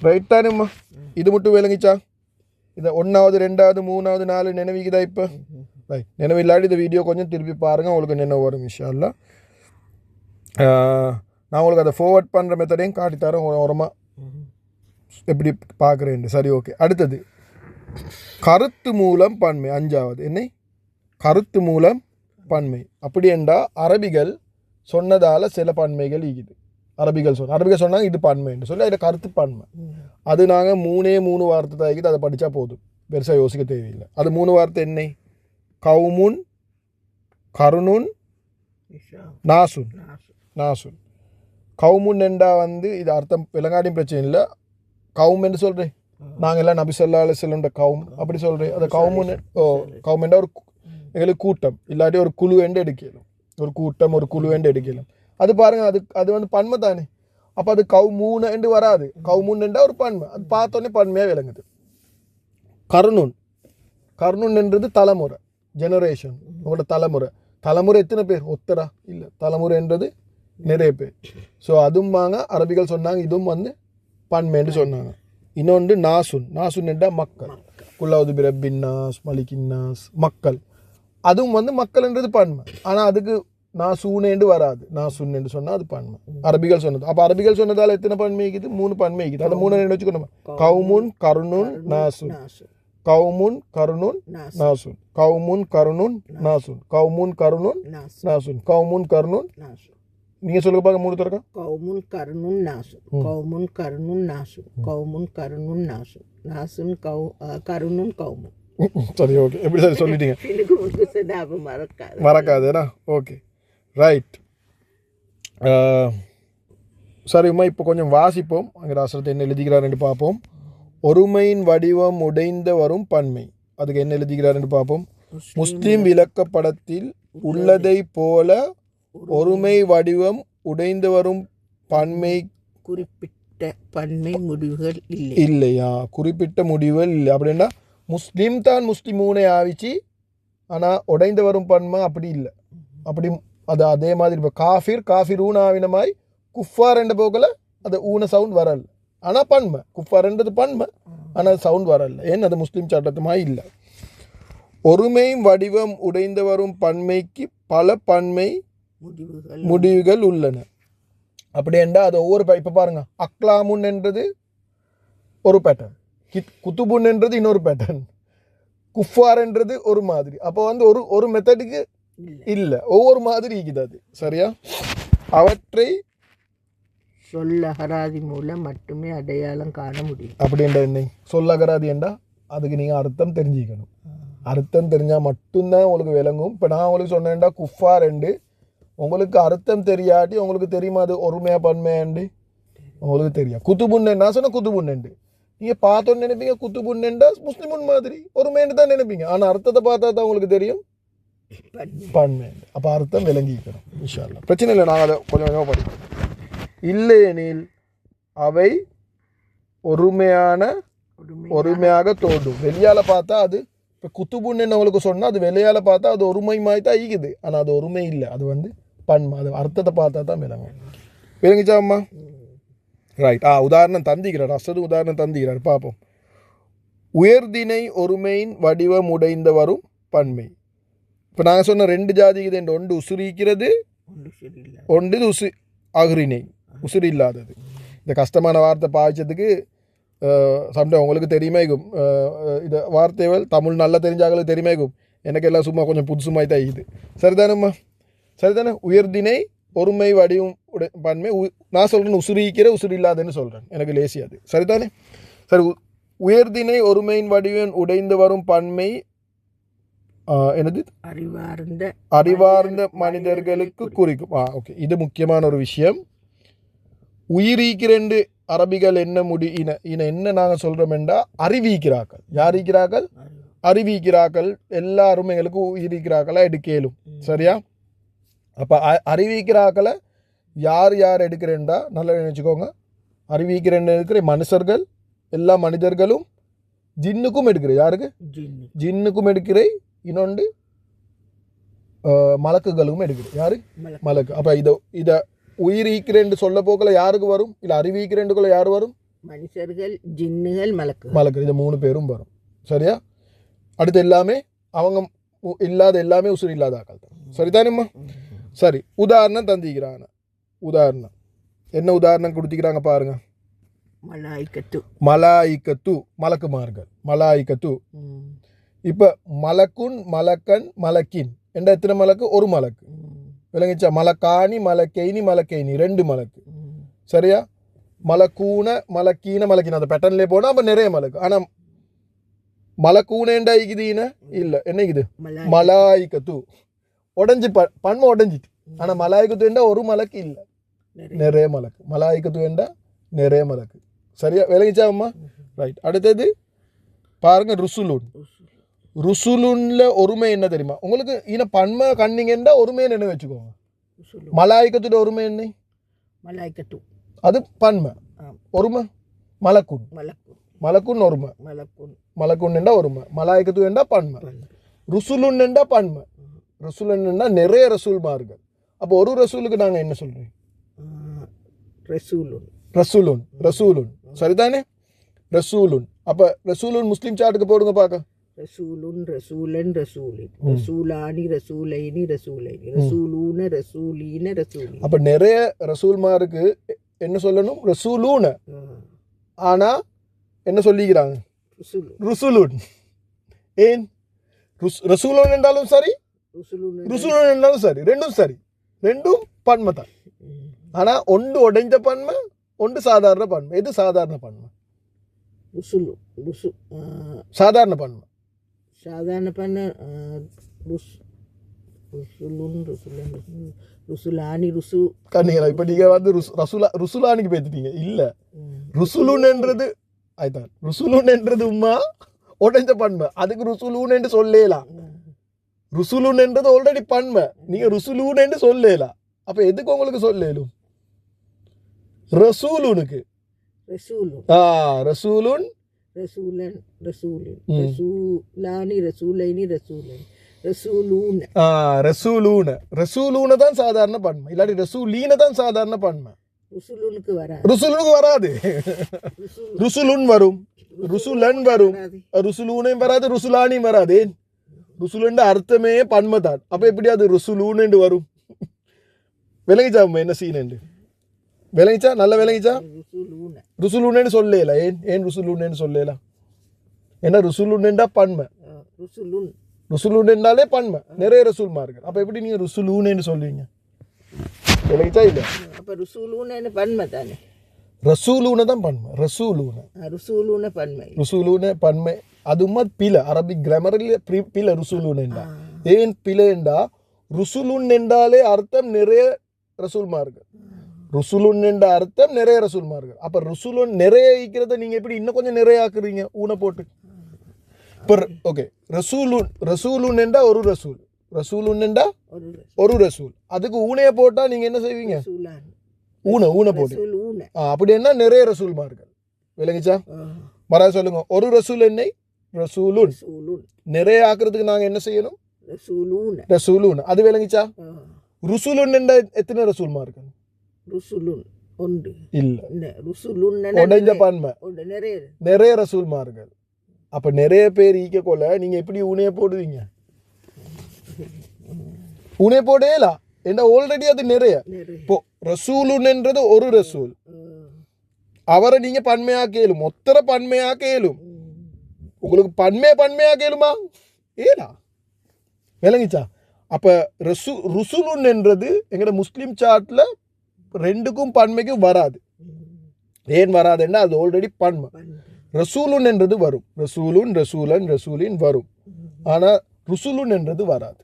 ரைட் தானேம்மா இது மட்டும் விளங்கிச்சா இதை 1வது 2வது 3வது 4 நினைவிக்குதா இப்போ ரைட் நினைவில்லாத இந்த வீடியோ கொஞ்சம் திருப்பி பாருங்கள் உங்களுக்கு நினைவு வரும் இன்ஷா அல்லாஹ் நான் உங்களுக்கு அதை ஃபார்வர்ட் பண்ணுற மெத்தடையும் காட்டித்தரேன் உரமாக எப்படி பார்க்குறேன் சரி ஓகே அடுத்தது கருத்து மூலம் பன்மை 5வது என்ன கருத்து மூலம் பன்மை அப்படி என்றால் அரபிகள் சொன்னதால் சில பன்மைகள் ஈக்குது அரபிகள் சொன்னாங்க இது பன்மைன்னு சொல்லி அதில் கருத்து பன்மை அது நாங்கள் 3 வார்த்தை தான் ஈக்குது அதை படித்தா போதும் பெருசாக யோசிக்க தேவையில்லை அது 3 வார்த்தை என்ன கவுமுன் கருணுன் நாசுன் நாசுன் கவுமுன் என்றா வந்து இது அர்த்தம் விலங்காடியும் பிரச்சனை இல்லை கவும் என்று சொல்கிறேன் நாங்கள் எல்லாம் நபி ஸல்லல்லாஹு அலைஹி வஸல்லம் கவும் அப்படி சொல்கிறேன் அது கவுமுன் கவும் என்றால் ஒரு எங்களுக்கு கூட்டம் இல்லாட்டி ஒரு குழு என்று எடுக்கலாம் ஒரு கூட்டம் ஒரு குழு என்று எடுக்கலாம் அது பாருங்கள் அது வந்து பன்மை தானே அப்போ அது கவுமூன் என்று வராது கவுமுன் என்றால் ஒரு பன்மை அது பார்த்தோன்னே பன்மையாக விளங்குது கருணுன் என்றது தலைமுறை ஜெனரேஷன் உங்களோட தலைமுறை எத்தனை பேர் ஒத்தரா இல்லை தலைமுறைன்றது நிறைய பேர் ஸோ அதுவும் வாங்க அரபிகள் சொன்னாங்க இதுவும் வந்து பன்மைன்னு சொன்னாங்க இன்னொன்று நாசுன் என்றால் மக்கள் குல்லாவுது பிரபின்னாஸ் மலிகின்னாஸ் மக்கள் அதுவும் வந்து மக்கள்ன்றது பன்மை ஆனால் அதுக்கு நாசூனேண்டு வராது நாசுன் என்று சொன்னால் அது பன்மை அரபிகள் சொன்னது அப்போ அரபிகள் சொன்னதால் எத்தனை பன்மை இருக்குது 3 பன்மை இருக்குது அதை 3 ரெண்டு வச்சுக்கணும் கவுமுன் கருணுன் நாசுன் கவுமுன் கருணுன் நாசுன் கவுமுன் கருணுன் நாசுன் கவுமுன் கருணுன் நாசுன் கவுமுன் கருணுன் நீங்கள் சொல்லுங்க பாருங்க 3 தரக்கா கவுமுன் கருணுன் நாசுன் கவுமுன் கருணுன் நாசுன் கவுமுன் கருணுன் நாசுன் நாசுன் கருணுன் கவுமுன் சரி ஓகே எப்படி சரி சொல்லிட்டீங்க எனக்கு மறக்காதுண்ணா ஓகே ரைட் சரிம்மா இப்போ கொஞ்சம் வாசிப்போம் அங்கே ராசரத்தை என்ன எழுதிக்கிறாருன்னு பார்ப்போம் ஒருமையின் வடிவம் உடைந்த வரும் பன்மை அதுக்கு என்ன எழுதிக்கிறாருன்னு பார்ப்போம் முஸ்லிம் விளக்கப்படத்தில் உள்ளதை போல ஒருமை வடிவம் உடைந்து வரும் பன்மை குறிப்பிட்ட பன்மை முடிவுகள் இல்லையா குறிப்பிட்ட முடிவுகள் இல்லை அப்படின்னா முஸ்லீம் தான் முஸ்லிமூனை ஆவிச்சு ஆனால் உடைந்து வரும் பன்மை அப்படி இல்லை அப்படி அது அதே மாதிரி இப்போ காஃபிர் ஊன ஆவினமாய் குஃபார் என்ற போக்கில் அது ஊன சவுண்ட் வரல ஆனால் பன்மை குஃபார்ன்றது பன்மை ஆனால் சவுண்ட் வரல ஏன் அது முஸ்லீம் சட்டத்துமாய் இல்லை ஒருமையும் வடிவம் உடைந்து வரும் பன்மைக்கு பல பன்மை முடிவுகள் உள்ளன அப்படி என்றால் அது ஒவ்வொரு இப்போ பாருங்கள் அக்லாமுன் என்றது ஒரு பேட்டர்ன் குத்துபுன் என்றது இன்னொரு பேட்டர்ன் குஃபார்ன்றது ஒரு மாதிரி அப்போ வந்து ஒரு மெத்தடுக்கு இல்லை ஒவ்வொரு மாதிரி இருக்குது அது சரியா அவற்றை சொல்லகராதி மூலம் மட்டுமே அடையாளம் காண முடியும் அப்படின்ற என்ன சொல்லகராதி என்றால் அதுக்கு நீங்கள் அர்த்தம் தெரிஞ்சுக்கணும் அர்த்தம் தெரிஞ்சால் மட்டும்தான் உங்களுக்கு விளங்கும் இப்போ நான் உங்களுக்கு சொன்னேன்டா குஃபார் என்று உங்களுக்கு அர்த்தம் தெரியாட்டி உங்களுக்கு தெரியுமா அது ஒருமையா பன்மையாண்டு உங்களுக்கு தெரியும் குத்துபுன்னு நான் சொன்ன குத்துபுன்னு நீங்கள் பார்த்தோன்னு நினைப்பீங்க குத்துபுன்னா முஸ்லிமுன் மாதிரி ஒருமைன்னு தான் நினைப்பீங்க ஆனால் அர்த்தத்தை பார்த்தா தான் உங்களுக்கு தெரியும் பன்மை அப்போ அர்த்தம் விளங்கிக்கணும் இன்ஷா அல்லாஹ் பிரச்சனை இல்லை நாங்கள் அதை கொஞ்சம் கொஞ்சமாக படிப்போம் இல்லையெனில் அவை ஒருமையாக தோன்றும் வெளியால் பார்த்தா அது இப்போ குத்துபுன்னு உங்களுக்கு சொன்னால் அது வெளியால் பார்த்தா அது ஒருமை மாதிரி தான் ஈக்குது ஆனால் அது ஒருமை இல்லை அது வந்து பன்மை அது அர்த்தத்தை பார்த்தா தான் விளங்கும் விளங்கிச்சாம்மா ரைட் உதாரணம் தந்திக்கிறார் அசது உதாரணம் தந்திக்கிறார் பார்ப்போம் உயர்தினை ஒருமையின் வடிவம் உடைந்த வரும் பன்மை இப்போ நாங்கள் சொன்ன 2 ஜாதி இது ஒன்று உசுரிக்கிறது ஒன்று அகுரினை உசுறு இல்லாதது இந்த கஷ்டமான வார்த்தை பாய்ச்சதுக்கு சம்டைம் உங்களுக்கு தெரியுமேகும் இந்த வார்த்தைகள் தமிழ் நல்லா தெரிஞ்சாங்களுக்கு தெரியுமேகும் எனக்கு எல்லாம் சும்மா கொஞ்சம் புதுசுமாய் தான் இது சரிதானம்மா சரிதானே உயர்தினை ஒருமை வடிவம் பன்மை நான் சொல்கிறேன் உசுறு இல்லாதன்னு சொல்கிறேன் எனக்கு லேசியாது சரிதானே சரி உயர்தினை ஒருமையின் வடிவம் உடைந்து வரும் பன்மை என்னது அறிவார்ந்த மனிதர்களுக்கு குறிக்கும் ஓகே இது முக்கியமான ஒரு விஷயம் உயிரீக்கிறண்டு அரபிகள் என்ன என்ன நாங்கள் சொல்கிறோம் என்றால் அறிவிக்கிறார்கள் யார் ஈக்கிறார்கள் அறிவிக்கிறார்கள் எல்லாரும் எங்களுக்கு உயிரிக்கிறார்களா எடுக்கலும் சரியா அப்போ அறிவிக்கிறாக்களை யார் எடுக்கிறேன்டா நல்லா நினச்சிக்கோங்க அறிவிக்கிறேன்னு இருக்கிற மனுஷர்கள் எல்லா மனிதர்களும் ஜின்னுக்கும் எடுக்கிறேன். யாருக்கு? ஜின்னு. ஜின்னுக்கும் எடுக்கிறேன். இன்னொன்று மலக்குகளுக்கும் எடுக்கிறேன். யாரு? மலக்கு. அப்போ இதை உயிர் ஈக்கிறேன்னு சொல்ல போக்கில் யாருக்கு வரும்? இல்லை அறிவிக்கிறேன்னுக்குள்ள யார் வரும்? மனுஷர்கள், ஜின்னுகள், மலக்கு. இது 3 பேரும் வரும். சரியா? அடுத்து எல்லாமே அவங்க இல்லாத எல்லாமே உசுறு இல்லாத ஆக்கள் தான். சரிதானேம்மா? சரி, உதாரணம் தந்திக்கிறாங்க. உதாரணம் என்ன உதாரணம் கொடுத்திக்கிறாங்க பாருங்க. மலாய்க்கத்து மலக்குமார்கள். மலாய்க்கத்து. இப்போ மலக்குன், மலக்கன், மலக்கின் என்ற எத்தனை மலக்கு? ஒரு மலக்கு. விளங்கிச்சா? மலக்காணி, மலக்கைனி, மலக்கைனி 2 மலக்கு. சரியா? மலக்கூன, மலக்கீன, மலக்கின அந்த பேட்டர்ன்லேயே போனால் அப்போ நிறைய மலக்கு. ஆனால் மலக்கூனேண்டா இக்குதுன்னா இல்லை. என்ன இது? மலாய்க்கத்து. உடஞ்சி பன்மை உடஞ்சிட்டு. ஆனால் மலாய்க்கத்து வேண்டா ஒரு மலக்கு இல்லை, நிறைய மலக்கு. மலாய்க்கத்து வேண்டா நிறைய மலக்கு. சரியா? விளங்கிச்சா அம்மா? ரைட். அடுத்தது பாருங்க, ருசுலுன். ருசுலுன்ல ஒருமை என்ன தெரியுமா உங்களுக்கு? இன பன்மை கண்ணிங்கண்டா ஒருமையை நினைவு வச்சுக்கோங்க. மலாய்க்கத்தோட ஒருமை என்ன? மலாய்க்கத்து அது பன்மை. ஒருமை மலக்குன். மலக்குன் ஒருமை. மலக்குன் என்றா ஒருமை. மலாய்க்கத்து என்றா பன்மை. ருசுலுன் என்றா பன்மை. ரசூலுன் என்றா நிறைய ரசூல்மார்கள். அப்போ ஒரு ரசூலுக்கு நாங்கள் என்ன சொல்றோம்? ரசூலுன். ரசூலுன். சரிதானே? ரசூலுன். அப்போ ரசூலுன் முஸ்லீம் சாட்டுக்கு போடுங்க பார்க்க. ரசூலுன், ரசூலன், ரசூலின், ரசூலானி, ரசூலைனி, ரசூலைனி, ரசூலூன, ரசூலீன, ரசூலி. அப்போ நிறைய ரசூல்மாருக்கு என்ன சொல்லணும்? ரசூலூன. ஆனா என்ன சொல்லிக்கிறாங்க? ருசுலுன். ஏன்? ரசூலுன் என்றாலும் சரி, ருசுலுன் என்றாலும் சரி, ரெண்டும் சரி. ரெண்டும் பன்மை தான். ஆனா ஒன்று உடைஞ்ச பன்மை, ஒன்று சாதாரண பன்மை. எது சாதாரண பன்மை? சாதாரண பன்மை. சாதாரண பன்மை ருசுலானி, ருசு. கண்ணிங்களா? இப்போ நீங்கள் வந்து ருசுலானிக்கு பேத்துட்டீங்க. இல்லை, ருசுலுன் என்றது அதுதான். ருசுலுன் என்றது உம்மா உடைஞ்ச பன்மை. அதுக்கு ருசுலூன் என்று சொல்லலாம். ருசுலுன் என்றது ஆல்ரெடி பன்மை. நீங்க ருசுலூன் என்று சொல்லலாம். அப்ப எதுக்கு உங்களுக்கு சொல்லலும்? ரசூலுனுக்கு. ரசூலுன், ரசூலன், ரசூலின், ரசூலானி, ரசூலைனி, ரசூலன், ரசூலூன. ரசூலூன. ரசூலூன தான் சாதாரண பன்மை. இல்லாட்டி ரசூலீன தான் சாதாரண பன்மை. ருசுலுனுக்கு வராது. ருசுலுனுக்கு வராது. ருசுலுன் வரும், ருசுலன் வரும், ருசுலூனையும் வராது, ருசுலானியும் வராது. ருசுலுன்ற அர்த்தமே பன்மை தான். அப்ப எப்படி அது ருசுலூன்னு வரும்? விளங்கிச்சா என்ன சீன்? விளங்கிச்சா? நல்ல விளங்கிச்சா? ருசுலூன்னு சொல்லல. ஏன் ருசுலூன்னு சொல்லல? ஏன்னா ருசுலுன்னுண்டா பன்மை. ருசுலுன்னாலே பன்மை. நிறைய ரசூல்மார்கள். அப்ப எப்படி நீங்க ருசுலூன்னு சொல்லுவீங்க? விளங்கிச்சா? இல்ல. அப்ப ருசுலூன்னு பன்மை தானே. ரசூலூன தான் பன்மை. ரசூலூன பன்மை. ருசுலூன பன்மை. அதுமா பில அரபிக் கிராமரில் பில ருசுலுன் என்றா. ஏன் பில என்றா? ருசுலுன் என்றாலே அர்த்தம் நிறைய ரசூல்மார்கள். ருசுலுன் என்ற அர்த்தம் நிறைய ரசூல்மார்கள். அப்ப ருசுலுன் நிறைய ஈக்கிறத நீங்க எப்படி இன்னும் கொஞ்சம் நிறைய ஆக்குறீங்க ஊனை போட்டு? இப்போ ஓகே, ரசூலுன் என்றா ஒரு ரசூல். ரசூலுன் என்றா ஒரு ரசூல். அதுக்கு ஊனைய போட்டா நீங்க என்ன செய்வீங்க? ஊனை போட்டு. அப்படி என்ன நிறைய ரசூல்மார்கள். விளங்கிச்சா? மறா சொல்லுங்க. ஒரு ரசூல் என்னை ரசூலுன். நிறைய ஆக்குறதுக்கு நாங்க என்ன செய்யணும்? ரசூலுன். அது விளங்கிச்சா? ருசுலுன் என்ற எத்தனை ரசூல்மார்கள்? உடைஞ்ச பன்மை. நிறைய ரசூல்மார்கள். அப்ப நிறைய பேர் ஈக்க கொள்ள நீங்க எப்படி ஊனைய போடுவீங்க? ஊனைய போடலாம். ஏன்னா ஆல்ரெடி அது நிறைய. இப்போ ரசூலுன் என்றது ஒரு ரசூல். அவரை நீங்க பன்மையா கேளும், ஒத்தர பன்மையா கேளும். உங்களுக்கு பன்மையா கேளுமா? ஏலா. விளங்கிச்சா? அப்ப ருசுலுன் என்றது எங்கட முஸ்லிம் சாட்ல ரெண்டுக்கும் பன்மைக்கும் வராது. ஏன் வராதுன்னா அது ஆல்ரெடி பன்மை. ரசூலுன் என்றது வரும். ரசூலுன், ரசூலன், ரசூலின் வரும். ஆனா ருசுலுன் என்றது வராது.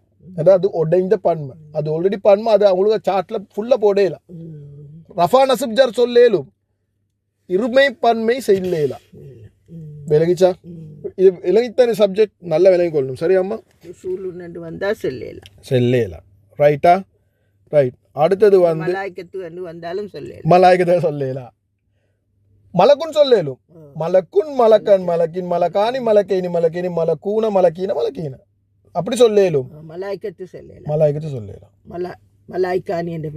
அது உடைந்த பன்மை. அது ஆல்ரெடி பன்மை. அது அவங்களுக்கு சாட்ல ஃபுல்லா போடலாம். ரஃபா நசிப் ஜர் சொல்லேலும், இருமை பன்மை செய்யலாம். விளங்கிச்சா? இது விளங்கித்தான சப்ஜெக்ட் நல்லா விளங்கி கொள்ளணும். சரியாம்மா? வந்தா செல்லேலாம். ரைட்டா? ரைட். அடுத்தது வந்து மலாய்க்கத்து வந்தாலும் மலாய்க்கத்தை சொல்லலாம். மலக்குன்னு சொல்லேலும். மலக்குன் மலக்கன் மலக்கின் மலக்கானி மலக்கைனி மலக்கினி மலக்கூன மலக்கீன மலக்கீன அப்படி சொல்லேலும். மலாய்க்கத்து சொல்லலாம். மலாய்க்கத்து சொல்லலாம். மலாய்க்கானி என்று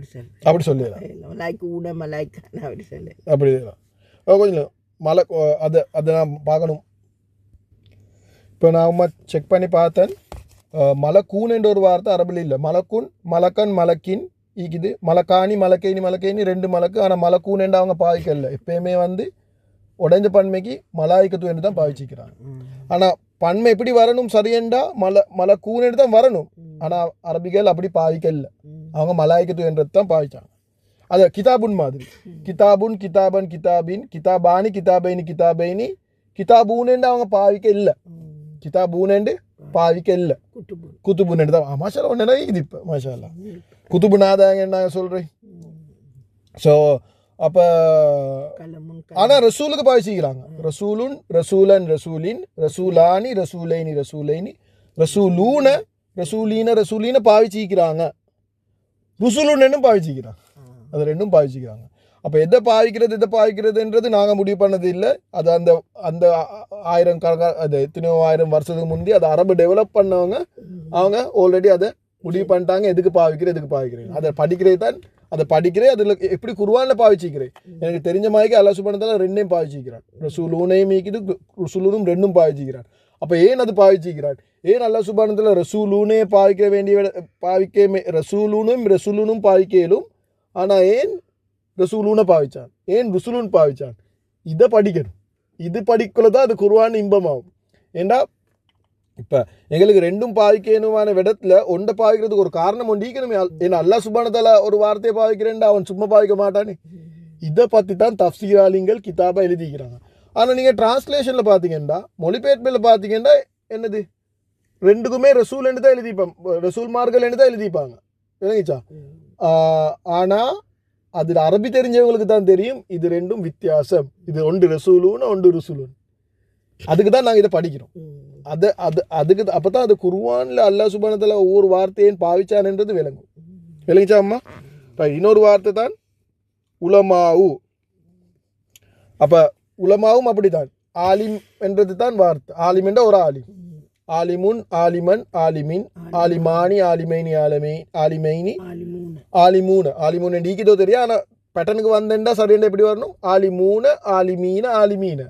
அப்படி சொல்லலாம். மலாய்க்கூன மலாய்க்கான அப்படி சொல்லலாம். அப்படி கொஞ்சம் மலை அதை நான் பார்க்கணும். இப்போ நான் செக் பண்ணி பார்த்தேன். மலக்கூன் என்ற ஒரு வார்த்தை அரபில் இல்லை. மலக்குன் மலக்கன் மலக்கின் ஈக்குது. மலக்கானி மலக்கைனி மலக்கைனி 2 மலக்கு. ஆனால் மலக்கூன் என்று அவங்க பாவிக்கல. எப்பயுமே உடைஞ்ச பன்மைக்கு மலாய்க்கத்து என்று தான் பாவிச்சிக்கிறாங்க. ஆனால் பன்மை எப்படி வரணும் சரியண்டா மலக்கூன் என்று தான் வரணும். ஆனால் அரபிகள் அப்படி பாவிக்கல. அவங்க மலாய்க்கத்து என்றது தான் பாவிச்சாங்க. அது கிதாபுன் மாதிரி. கிதாபுன் கிதாபன் கிதாபின் கிதாபானி கிதாபைனி கிதாபைனி கிதாபூன் என்று அவங்க பாவிக்க இல்லை. கிதாபூன் என்று பாவிக்க இல்லை. குத்துபுன் என்று தான். மாஷா ஒன்று நிறைய இது இப்போ மாஷா குத்துபுனாதாங்க நான் சொல்கிறேன். ஸோ அப்போ ஆனால் ரசூலுக்கு பாவிச்சிக்கிறாங்க. ரசூலுன் ரசூலன் ரசூலின் ரசூலானி ரசூலைனி ரசூலைனி ரசூலூன ரசூலீன ரசூலீன பாவிச்சிக்கிறாங்க. ருசுலுன்னு பாவிச்சிக்கிறாங்க. அது 2ம் பாவிச்சிக்கிறாங்க. அப்போ எதை பாவிக்கிறதுன்றது நாங்கள் முடிவு பண்ணது இல்லை. அது அந்த அந்த 1000 அது எத்தனையோ 1000 வருஷத்துக்கு முந்தி அதை அரபு டெவலப் பண்ணவங்க அவங்க ஆல்ரெடி அதை முடிவு பண்ணிட்டாங்க. எதுக்கு பாவிக்கிறேன் அதை படிக்கிறேன். அதில் எப்படி குர்ஆனில் பாவிச்சிக்கிறேன். எனக்கு தெரிஞ்ச மாதிரி அல்லாஹ் சுப்ஹானஹு வ தஆலா 2ம் பாவிச்சிக்கிறான். ரசூலூனையும் மீக்குது ருசுலூனும் 2ம் பாவிச்சிக்கிறான். அப்போ ஏன் அது பாவிச்சிக்கிறான்? ஏன் அல்லாஹ் சுப்ஹானஹு வ தஆலா ரசூலூனே ரசூலூனும் பாவிக்கலும். ஆனால் ஏன் ரசூலூனை பாவிச்சான்? ஏன் ருசுலூன் பாவிச்சான்? இதை படிக்கணும். இது படிக்கல தான் அது குர்ஆன் இன்பமாகும். ஏண்டா இப்போ எங்களுக்கு 2ம் பாவிக்கணுமான விடத்தில் ஒன்றை பாவிக்கிறதுக்கு ஒரு காரணம் ஒன்றிக்கணுமே. ஏன்னா அல்லாஹ் சுப்ஹானஹு வ தஆலா ஒரு வார்த்தையை பாவிக்கிறேன்டா அவன் சும்மா பாவிக்க மாட்டானே. இதை பற்றி தான் தஃப்சீராளிங்கள் கிதாபாக எழுதிக்கிறாங்க. ஆனால் நீங்கள் டிரான்ஸ்லேஷனில் பார்த்தீங்கன்னா மொழிபெயர்ப்பில் பார்த்தீங்கன்னா என்னது 2க்குமே ரசூல் என்று தான் எழுதிப்பாங்க. ரசூல்மார்கள் என்று தான் எழுதிப்பாங்க. விளங்கிச்சா? ஆனால் அதில் அரபி தெரிஞ்சவங்களுக்கு தான் தெரியும் இது 2ம் வித்தியாசம். இது ஒன்று ரசூலுன்னு ஒன்று ருசுலுன்னு. அதுக்கு தான் நாங்கள் இதை படிக்கிறோம். அதுக்கு அப்போ தான் அது குர்ஆனில் அல்லாஹ் சுப்ஹானஹு வ தஆலா ஒவ்வொரு வார்த்தையும் பாவிச்சான்ன்றது விளங்கும். விளங்கிச்சா அம்மா? இன்னொரு வார்த்தை தான் உலமாவு. அப்போ உலமாவும் அப்படித்தான். ஆலிம் என்றது தான் வார்த்தை. ஆலிம் என்ற ஒரு ஆலிம். ஆலிமுன் ஆலிமன் ஆலிமின் ஆலிமானி ஆலிமைனி ஆலிமைனி ஆலிமூன நீக்கிட்டோ தெரியும். ஆனால் பேட்டனுக்கு வந்தேன்டா சரியா எப்படி வரணும்? ஆலிமூன ஆலிமீன ஆலிமீன.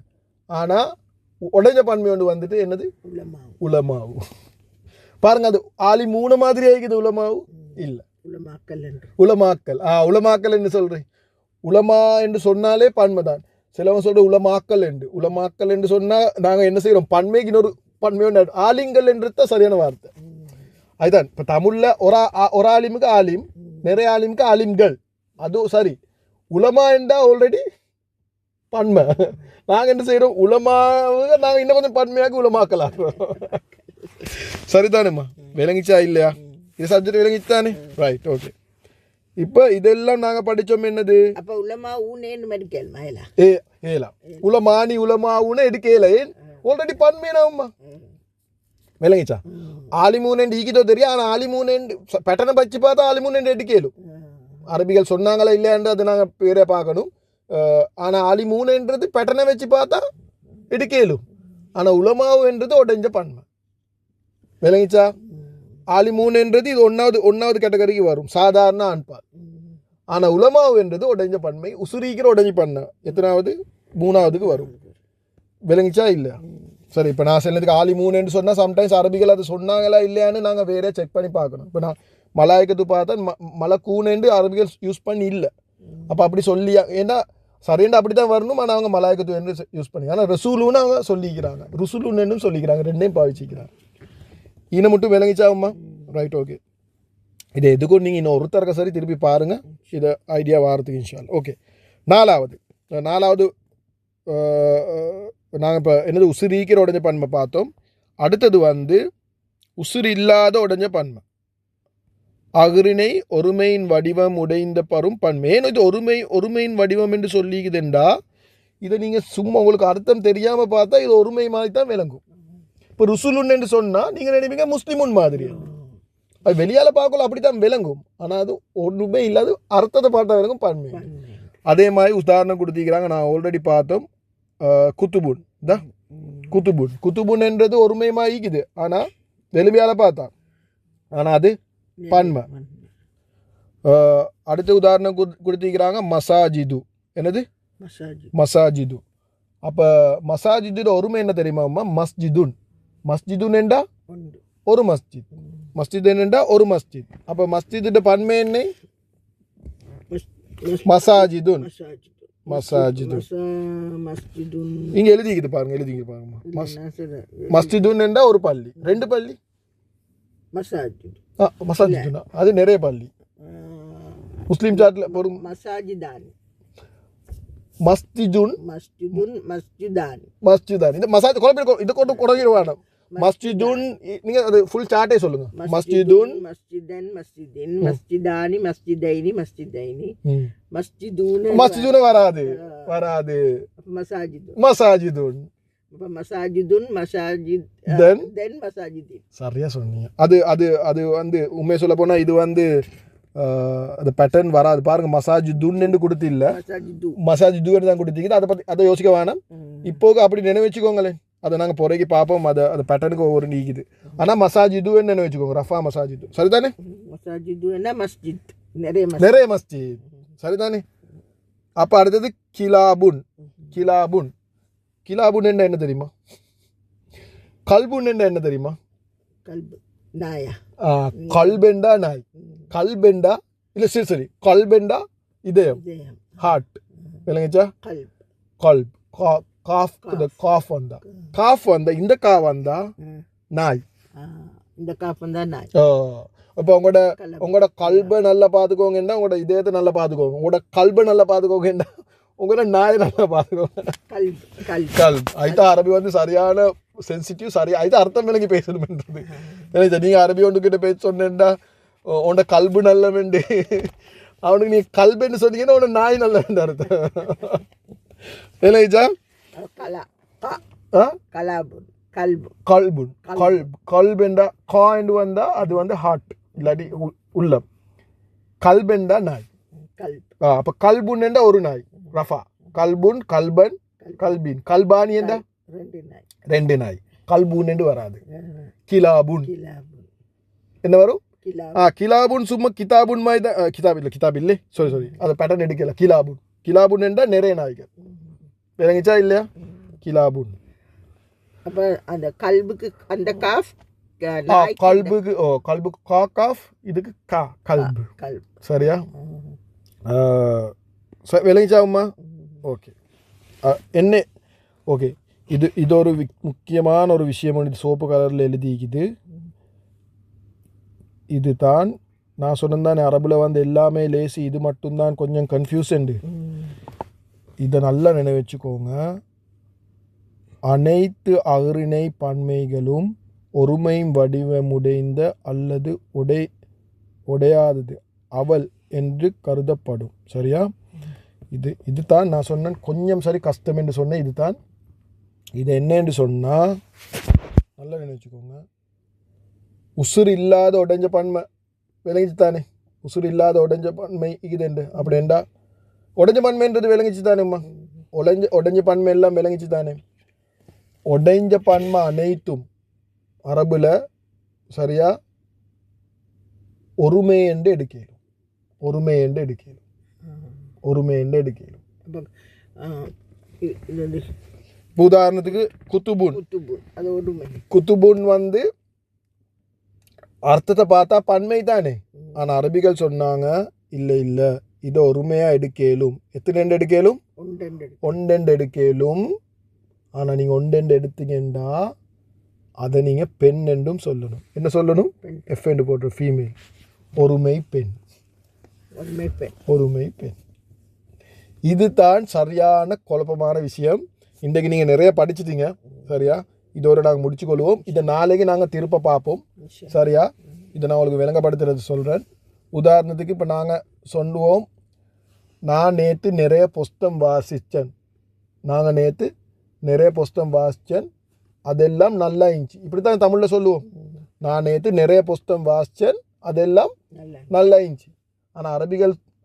ஆனால் உடைஞ்ச பன்மை ஒன்று வந்துட்டு என்னது? உலமாவு. பாருங்க, அது ஆலிமூன மாதிரி ஆகிக்குது. உலமாவு இல்லை, உலமாக்கல். உலமாக்கல் என்று சொல்கிறேன். உலமா என்று சொன்னாலே பன்மை தான். சிலவன் சொல்கிற உலமாக்கல் என்று சொன்னால் நாங்கள் என்ன செய்கிறோம்? பன்மைக்கு இன்னொரு பன்மையோட ஆலிங்கள் என்றது தான் சரியான வார்த்தை. அதுதான் இப்போ தமிழில் ஒரு ஆலிமுக்கு ஆலிம், நிறைய ஆலிமுக்கு ஆலிம்கள். அதுவும் சரி. உலமா என்றால் ஆல்ரெடி பன்மை. நாங்கள் என்ன செய்கிறோம்? உலமாவை நாங்கள் இன்னும் கொஞ்சம் பன்மையாக உலமாக்கலாம். சரிதானேம்மா? விளங்கிச்சா இல்லையா? இது சப்ஜெக்ட் விளங்கிச்சானே? Right, okay. இப்போ இதெல்லாம் நாங்கள் படித்தோம். என்னது? அப்போ உலமா ஊனேன்னு மடிக்கலாமா? ஏலாம் உலமானி உலமா ஊனே எடுக்கல. ஏன் ஆல்ரெடி பன்மையானம்மா. விளங்கிச்சா? ஆலிமூனேண்டு ஈக்கிட்டோ தெரியும். ஆனால் ஆலிமூனேண்டு பேட்டனை பச்சு பார்த்தா ஆலிமூனேண்டு எடுக்கலும். அரபிகள் சொன்னாங்களா இல்லையாண்டு அது நாங்கள் பேரை பார்க்கணும். ஆனால் ஆலிமூனன்றது பேட்டனை வச்சு பார்த்தா எடுக்கலும். ஆனால் உலமாவுன்றது உடைஞ்ச பன்மை. விளங்கிச்சா? ஆலிமூன்ன்றது இது ஒன்றாவது கேட்டகரிக்கு வரும், சாதாரண ஆண்பால். ஆனால் உலமாவுன்றது உடைஞ்ச பன்மை, உசுரிக்கிற உடைஞ்ச பன்மை எத்தனாவது? 3ஆவதுக்கு வரும். விளங்கிச்சா இல்லையா? சரி, இப்போ நான் சொன்னதுக்கு ஆலிமூன்னு சொன்னால் சம்டைம்ஸ் அரபிகள் அது சொன்னாங்களா இல்லையான்னு நாங்கள் வேறே செக் பண்ணி பார்க்கணும். இப்போ நான் மலாய்க்கத்து பார்த்தா மலக்கூனு அரபிகள் யூஸ் பண்ணி இல்லை. அப்போ அப்படி சொல்லியா? ஏன்னா சரியா அப்படி தான் வரணும். ஆனால் அவங்க மலாய்க்கத்து என்று யூஸ் பண்ணி, ஆனால் ரசூலுன்னு அவங்க சொல்லிக்கிறாங்க, ருசுலுன்னு சொல்லிக்கிறாங்க. 2யும் பாவிச்சிக்கிறாங்க. ஈன மட்டும் விளங்கிச்சாவும்மா? Right, okay. இது எதுக்கும் நீங்கள் இன்னும் ஒருத்தருக்க சரி திருப்பி பாருங்கள், இதை ஐடியா வாரத்துக்கு இன்ஷா அல்லாஹ். ஓகே. நாலாவது நாங்கள் இப்போ என்னது உசுரீக்கிற உடைஞ்ச பன்மை பார்த்தோம். அடுத்தது உசுறு இல்லாத உடைஞ்ச பன்மை. அகிரினை ஒருமையின் வடிவம் உடைந்த பரும் பன்மை. ஏன் இது ஒருமையின் வடிவம் என்று சொல்லிக்குதுண்டா, இதை நீங்கள் சும்மா உங்களுக்கு அர்த்தம் தெரியாமல் பார்த்தா இது ஒருமை மாதிரி தான் விளங்கும். இப்போ ருசுலுன்னு என்று சொன்னால் நீங்கள் நினைப்பீங்க முஸ்லிமுன் மாதிரி. அது வெளியால் பார்க்கல அப்படி தான் விளங்கும். ஆனால் அது ஒன்றுமே இல்லாத அர்த்தத்தை பார்த்தா விளங்கும் பன்மை. அதே மாதிரி உதாரணம் கொடுத்திருக்கிறாங்க, நான் ஆல்ரெடி பார்த்தோம். குத்துபுன் இந்த குத்துபுன்ன்றது ஒருமையமாக ஈக்குது, ஆனால் வெளிமையால் பார்த்தா ஆனால் அது பன்மை. அடுத்த உதாரணம் கொடுத்திருக்கிறாங்க மசாஜிது. என்னது? மசாஜிது. அப்போ மசாஜிதோட ஒருமை என்ன தெரியுமா? மஸ்ஜிதுன். மஸ்ஜிதுன் என்றா ஒரு மஸ்ஜித். மஸ்ஜித் என்னென்றா ஒரு மஸ்ஜித். அப்போ மஸ்ஜிதோட பன்மை என்ன? மசாஜிதுன். மசாஜிதுன் இங்க எழுதிக்கிது பாருங்க, எழுதிக்கிது பாருங்க. மஸ்ஜிதுன் என்றா ஒரு பள்ளி, 2 பள்ளி. மசாஜிதுனா அது நிறைய பள்ளி. முஸ்லீம் சாட்ல போடும் மசாஜிதான். மஸ்ஜிதுன் மஸ்ஜிதான். இந்த மசாஜ் குழப்பம் இது கொண்டு கொடுக்கிடுவாங்க. மஸ்ஜிதுன் நீங்க அது ஃபுல் சார்ட்டே சொல்லுங்க. மஸ்ஜிதுன், மஸ்ஜிதன், மஸ்ஜிதின், மஸ்ஜிதானி, மஸ்ஜிதைனி, மஸ்ஜிதைனி, மஸ்ஜிதுன். மஸ்ஜிதுன் வராது. மசாஜிதுன். மசாஜிதுன், மசாஜித், தென் மசாஜிதின். சரியா சொன்னீங்க. அது அது அது வந்து உண்மையை சொல்ல போனா இது வந்து அது பேட்டர்ன் வராது பாருங்க. மசாஜிதுன் என்று கொடுத்து இல்ல, மசாஜிதுன்னு தான் கொடுத்தீங்க. அதை பத்தி அதை யோசிக்க வேணாம். இப்போ அப்படி நினைவு வச்சுக்கோங்களேன். அதை நாங்கள் பொறைக்கு பார்ப்போம். அது பேட்டர்னுக்கு ஒவ்வொரு நீக்குது. ஆனால் மசாஜிதுன்னு நினைவு வச்சுக்கோங்க. ரஃபா மசாஜிது சரிதானே? மசாஜிதுன்னா மஸ்ஜித், நிறைய மஸ்ஜித் சரிதானே? அப்போ அடுத்தது கிலாபுன். கிலாபுன் என்ன தெரியுமா? கல்புன் என்ன தெரியுமா? நாயா. கல்பெண்டா நாய். கல்பெண்டா இல்லை சரி கல்பெண்டா இதயம், ஹார்ட். விளங்குச்சா? கல்ப். காஃப் வந்தா இந்த கா வந்தா நாய். இந்த காஃப் வந்தா நாய். அப்போ உங்களோட கல்பை நல்லா பார்த்துக்கோங்கன்னா உங்களோட இதயத்தை நல்லா பார்த்துக்கோங்க. உங்களோட கல்பை நல்லா பார்த்துக்கோங்கன்னா உங்களோட நாயை நல்லா பார்த்துக்கோங்க. கல்ப் அதுதான் அரபி வந்து சரியான சென்சிட்டிவ். அதுதான் அர்த்தம் விளங்கி பேசணும்ன்றது. ஏன்னா நீங்கள் அரபி ஒன்றுக்கிட்ட பேச சொன்னேன்டா உன்னோட கல்பு நல்ல வேண்டு, அவனுக்கு நீ கல்புன்னு சொன்னீங்கன்னா உன்னோட நாய் நல்ல வேண்ட அர்த்தம். ஏன்னா கல்பெண்டா கா என்று வந்தா அது வந்து ஹார்ட் இல்லாட்டி உள்ளம். கல்பெண்டா நாய். அப்ப கல்புன் என்றா ஒரு நாய். ரஃபா கல்புன், கல்பன், கல்பின். கல்பானி என்றா 2 நாய். கல்பூன் என்று வராது. கிலாபுன் என்ன வரும்? கிலாபுன் சும்மா கிதாபுன் மாதிரி தான். கிதாப் இல்லை சாரி அதை பேட்டர்ன் எடுக்கல. கிலாபுன் என்றா நிறைய நாய்கள். விளங்கிச்சா இல்லையா? கிலாபுன். அப்ப அந்த கல்புக்கு அந்த காஃப், கல்புக்கு கா காஃப், இதுக்கு கா கல்பு. சரியா? விளங்கிச்சாவுமா? ஓகே. என்ன ஓகே. இது ஒரு முக்கியமான ஒரு விஷயம். இது சோப்பு கலரில் எழுதிக்குது. இது தான் நான் சொன்னேன் அரபில் வந்து எல்லாமே லேசி, இது மட்டும்தான் கொஞ்சம் கன்ஃபியூஷன்டு. இதை நல்லா நினைவு வச்சுக்கோங்க. அனைத்து அகரிணை பன்மைகளும் ஒருமை வடிவமுடைந்த அல்லது உடையாதது அவள் என்று கருதப்படும். சரியா? இது தான் நான் சொன்னேன். கொஞ்சம் சரி கஷ்டம் என்று சொன்னேன். இது தான். இது என்னன்னு சொன்னால் நல்லா நினைச்சுக்கோங்க. உசுறு இல்லாத உடைஞ்ச பன்மை விளங்கிச்சு தானே? உசுறு இல்லாத உடைஞ்ச பன்மை இதுண்டு அப்படின்டா உடைஞ்ச பன்மைன்றது விளங்கிச்சு தானேம்மா? உடைஞ்ச பன்மை எல்லாம் விளங்கிச்சு தானே? உடைஞ்ச பன்மை அனைத்தும் அரபுல சரியா ஒருமை என்று எடுக்கலும். உதாரணத்துக்கு குத்துபுன் வந்து அர்த்தத்தை பார்த்தா பன்மை தானே. ஆனால் அரபிகள் சொன்னாங்க இல்லை இதை ஒருமையாக எடுக்கலும். எத்தனை எடுக்கலும்? 1 எடுக்கலும். ஆனால் நீங்கள் 1 எடுத்தீங்கன்னா அதை நீங்கள் பெண் என்றும் சொல்லணும். என்ன சொல்லணும்? எஃப் என்று போடுற ஃபீமேல். ஒருமை பெண். இது தான் சரியான குழப்பமான விஷயம். இன்றைக்கு நீங்கள் நிறைய படிச்சிட்டீங்க. சரியா? இதோட நாங்கள் முடிச்சுக்கொள்வோம். இதை நாளைக்கு நாங்கள் திருப்ப பார்ப்போம். சரியா? இதை நான் உங்களுக்கு விளங்கப்படுத்துறது சொல்கிறேன். உதாரணத்துக்கு இப்போ நாங்கள் சொல்லுவோம், நான் நேற்று நிறைய புஸ்தகம் வாசித்தேன். அதெல்லாம் நல்லா இருந்துச்சு. இப்படி தான் தமிழில் சொல்லுவோம். நான் நேற்று நிறைய புஸ்தகம் வாசித்தேன், அதெல்லாம் நல்லா இருந்துச்சு. ஆனால்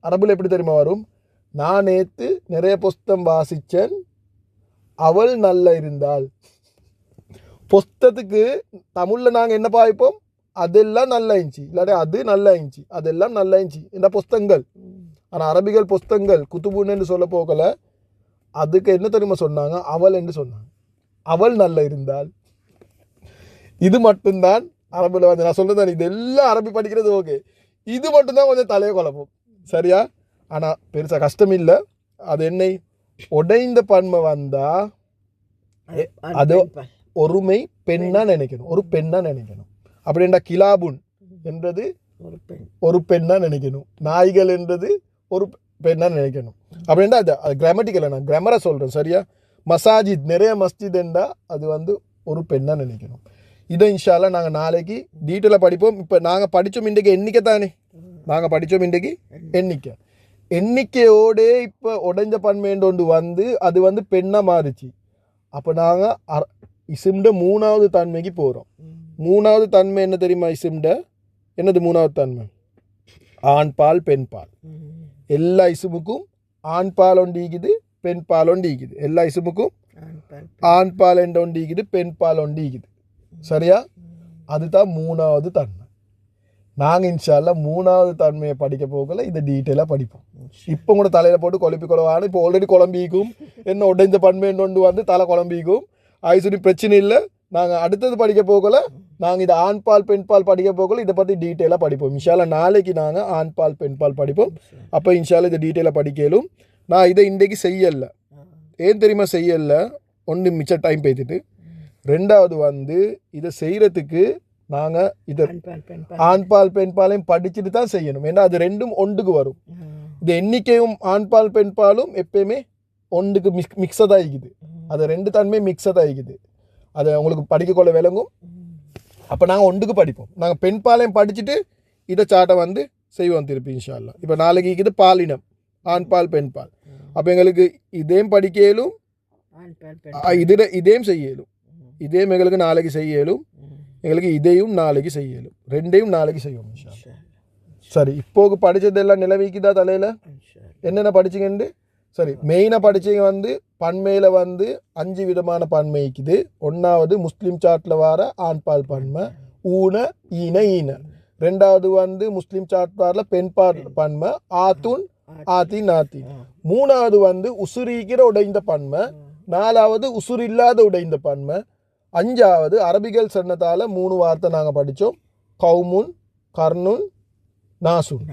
அரபில் எப்படி தெரியுமா வரும்? நான் நேற்று நிறைய புஸ்தம் வாசித்தேன், அவள் நல்ல இருந்தாள். புஸ்தத்துக்கு தமிழில் நாங்கள் என்ன பாய்ப்போம், அதெல்லாம் நல்லா இருந்துச்சு, இல்லாட்டி அது நல்லா இருந்துச்சு, அதெல்லாம் நல்லா இருந்துச்சு இந்த புஸ்தங்கள். ஆனால் அரபிகள் புஸ்தங்கள் குத்துபுன்னு சொல்ல போகல, அதுக்கு என்ன தெரியுமா சொன்னாங்க, அவள் என்று சொன்னாங்க. அவள் நல்ல இருந்தாள். இது மட்டும்தான் அரபில் வந்து நான் சொல்றேன், இது எல்லாம் அரபி படிக்கிறது ஓகே, இது மட்டும்தான் கொஞ்சம் தலையை குழப்பம், சரியா? ஆனால் பெருசாக கஷ்டம் இல்லை. அது என்னை உடைந்த பன்மை வந்தா அது ஒருமை பெண்ணா நினைக்கணும், ஒரு பெண்ணா நினைக்கணும். அப்படின்னா கிலாபுன் என்றது ஒரு பெண்ணா நினைக்கணும், நாய்கள் என்றது ஒரு பெண்ணா நினைக்கணும். அப்படின்னா அது கிராமட்டிக்கல, நான் கிராமரை சொல்கிறேன், சரியா? மசாஜித் நிறைய மஸ்ஜித் என்றா அது வந்து ஒரு பெண்ணா நினைக்கணும். இதை இன்ஷால்லா நாங்கள் நாளைக்கு டீட்டெயிலாக படிப்போம். இப்போ நாங்கள் படித்தோம் இன்றைக்கு எண்ணிக்கை தானே, நாங்கள் படித்தோம் இன்றைக்கு எண்ணிக்கையோடே இப்போ உடைஞ்ச பன்மைன்னு ஒன்று வந்து அது வந்து பெண்ணாக மாறிச்சு. அப்போ நாங்கள் இசிம்ட 3வது தன்மைக்கு போகிறோம். 3வது தன்மை என்ன தெரியுமா? இசிம்ட என்னது 3வது தன்மை? ஆண் பால் பெண் பால். எல்லா இசுமுக்கும் ஆண் பால் ஒண்டிக்குது, பெண் பால் ஒண்டிக்குது. எல்லா இசுமுக்கும் ஆண் பால் என்ற ஒண்டிக்குது, பெண் பால் ஒண்டிக்குது, சரியா? அதுதான் 3வது தன்மை. நாங்கள் இன்ஷால்லா 3வது தன்மையை படிக்க போகல, இதை டீட்டெயிலாக படிப்போம். இப்போ கூட தலையில் போட்டு குழப்பி குழவான, இப்போ ஆல்ரெடி குழம்பிக்கும், என்ன உடைஞ்ச பன்மைன்னு ஒன்று வந்து தலை குழம்பிக்கும், ஆயுசுனி பிரச்சனை இல்லை. நாங்கள் அடுத்தது படிக்க போகல, நாங்கள் இதை ஆண் பால் பெண் பால் படிக்க போகல, இதை பற்றி டீட்டெயிலாக படிப்போம். இன்ஷால்லா நாளைக்கு நாங்கள் ஆண் பால் பெண் பால் படிப்போம். அப்போ இன்ஷால்லா இதை டீட்டெயிலாக படிக்கலும். நான் இதை இன்றைக்கு செய்யலை, ஏன் தெரியுமா செய்யலை? ஒன்று மிச்ச டைம் பேத்துட்டு, 2வது வந்து இதை செய்கிறதுக்கு நாங்கள் இதை ஆண் பால் பெண் பாலையும் படிச்சுட்டு தான் செய்யணும். ஏன்னா அது ரெண்டும் ஒன்றுக்கு வரும். இது எண்ணிக்கையும் ஆண் பால் பெண் பாலும் எப்பயுமே ஒன்றுக்கு மிக்ஸதாக ஆகிக்குது. அது 2 தன்மை மிக்ஸதாக ஆகிக்குது. அதை உங்களுக்கு படிக்கக்கொள்ள விளங்கும். அப்போ நாங்கள் ஒன்றுக்கு படிப்போம். நாங்கள் பெண் பாலையும் படிச்சுட்டு இதை சாட்டை வந்து செய்வோம் திருப்பி இன்ஷால்லா. இப்போ நாளைக்கு இது பாலினம், ஆண் பால் பெண் பால். அப்போ எங்களுக்கு இதையும் படிக்கலும், இதையும் செய்யலும். இதையும் எங்களுக்கு நாளைக்கு செய்யலும், எங்களுக்கு இதையும் நாளைக்கு செய்யலும். 2யும் நாளைக்கு செய்வோம் இன்ஷால்லா. சரி, இப்போது படித்ததெல்லாம் நிலவிக்குதா தலையில்? என்னென்ன படிச்சிங்கன்னு? சரி, மெயினாக படிச்சிங்க வந்து பன்மையில் வந்து 5 விதமான பன்மைக்குது. 1வது முஸ்லீம் சாட்டில் வர ஆண் பால் பன்மை, ஊன ஈன ஈன. 2வது வந்து முஸ்லீம் சாட் வரல பெண் பால் பன்மை, ஆத்துன் ஆத்தின் ஆத்தின். 3வது வந்து உசுரிக்கிற உடைந்த பன்மை. 4வது உசுர் இல்லாத உடைந்த பன்மை. 5வது அரபிகள் சொன்னதால் 3 வார்த்தை நாங்கள் படித்தோம், கவுமுன் கர்னுன் நாசுன்.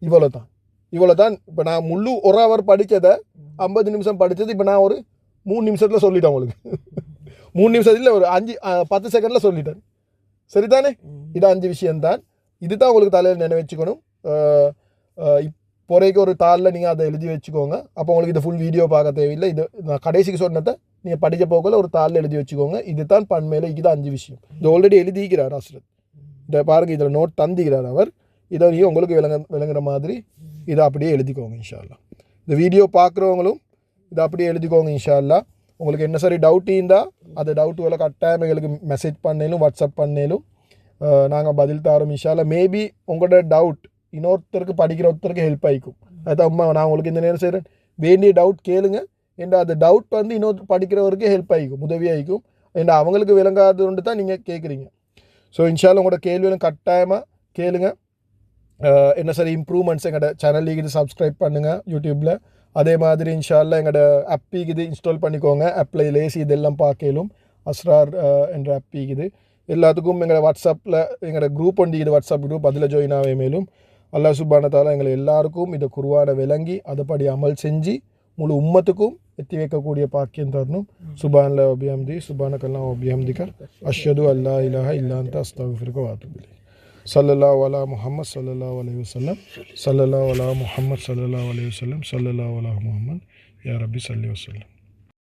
இவ்வளோ தான். இப்போ நான் முழு 1 ஹவர் படித்ததை 50 நிமிஷம் படித்தது இப்போ நான் ஒரு 3 நிமிஷத்தில் சொல்லிட்டேன் உங்களுக்கு. 3 நிமிஷத்தில் ஒரு 10 செகண்டில் சொல்லிட்டேன், சரிதானே? இது 5 விஷயம்தான். இதுதான் உங்களுக்கு தலையில் நினைவச்சுக்கணும். இப்போதைக்கு ஒரு தாளில் நீங்கள் அதை எழுதி வச்சுக்கோங்க. அப்போ உங்களுக்கு இந்த ஃபுல் வீடியோ பார்க்க தேவையில்லை. இது நான் கடைசிக்கு சொன்னதை நீங்கள் படிக்க போகல ஒரு தாளில் எழுதி வச்சுக்கோங்க. இதுதான் பன்மையில் இது 5 விஷயம். இது ஆல்ரெடி எழுதிக்கிறார் ஹஸ்ரத். இதை பாருங்கள், இதில் நோட் தந்திக்கிறார் அவர். இதை நீங்கள் உங்களுக்கு விளங்குற மாதிரி இதை அப்படியே எழுதிக்கோங்க இன்ஷால்லா. இந்த வீடியோ பார்க்குறவங்களும் இதை அப்படியே எழுதிக்கோங்க இன்ஷால்லா. உங்களுக்கு என்ன சரி டவுட் இருந்தால் அந்த டவுட்டுகளை கட்டாயம் எங்களுக்கு மெசேஜ் பண்ணலும் வாட்ஸ்அப் பண்ணலும் நாங்கள் பதில் தரோம் இன்ஷால்லா. மேபி உங்களோட டவுட் இன்னொருத்தருக்கு படிக்கிற ஒருத்தருக்கு ஹெல்ப் ஆகிக்கும். அதுதான் அம்மா நான் உங்களுக்கு இந்த நேரம் செய்கிறேன், வேண்டிய டவுட் கேளுங்க. ஏன்னா அந்த டவுட் வந்து இன்னொருத்தர் படிக்கிறவருக்கு ஹெல்ப் ஆகிக்கும், உதவியாகிக்கும். ஏன்னா அவங்களுக்கு விளங்காதது தான் நீங்கள் கேட்குறீங்க. ஸோ இன்ஷால்லா உங்களோட கேள்விகளும் கட்டாயமாக கேளுங்க. என்ன சரி இம்ப்ரூவ்மெண்ட்ஸ் எங்களோட சேனலுக்கு இது சப்ஸ்கிரைப் பண்ணுங்கள் யூடியூப்பில். அதே மாதிரி இன்ஷால்லா எங்களோட ஆப்பிக்கு இது இன்ஸ்டால் பண்ணிக்கோங்க. ஆப்பில் லேசி இதெல்லாம் பார்க்கலும், அஸ்ரார் என்ற ஆப்பிக்கு இது எல்லாத்துக்கும் எங்களோட வாட்ஸ்அப்பில் எங்களோட குரூப் ஒண்டி இது வாட்ஸ்அப் குரூப், அதில் ஜாயின் ஆகவே. மேலும் அல்லாஹ் சுப்ஹானஹு தஆலா எங்களை எல்லாருக்கும் இதை குர்ஆனை விளங்கி அதுபடி அமல் செஞ்சு முழு உம்மத்துக்கும் எத்தி வைக்கக்கூடிய பாக்கியம் தரணும். சுப்ஹானல்லாஹி வ பிஹம்திஹி சுப்ஹானக்கல்லாஹு வ பிஹம்திக அஷ்ஹது அல்லா இலாஹா இல்லா அன்த அஸ்தக்ஃபிருக வ அத்தூபு இலைக். ஸல்லல்லாஹு அலா முஹம்மத் ஸல்லல்லாஹு அலைஹி வஸல்லம். ஸல்லல்லாஹு அலா முஹம்மத் ஸல்லல்லாஹு அலைஹி வஸல்லம். ஸல்லல்லாஹு அலா முஹம்மத் யா ரப்பி ஸல்லி வஸல்லம்.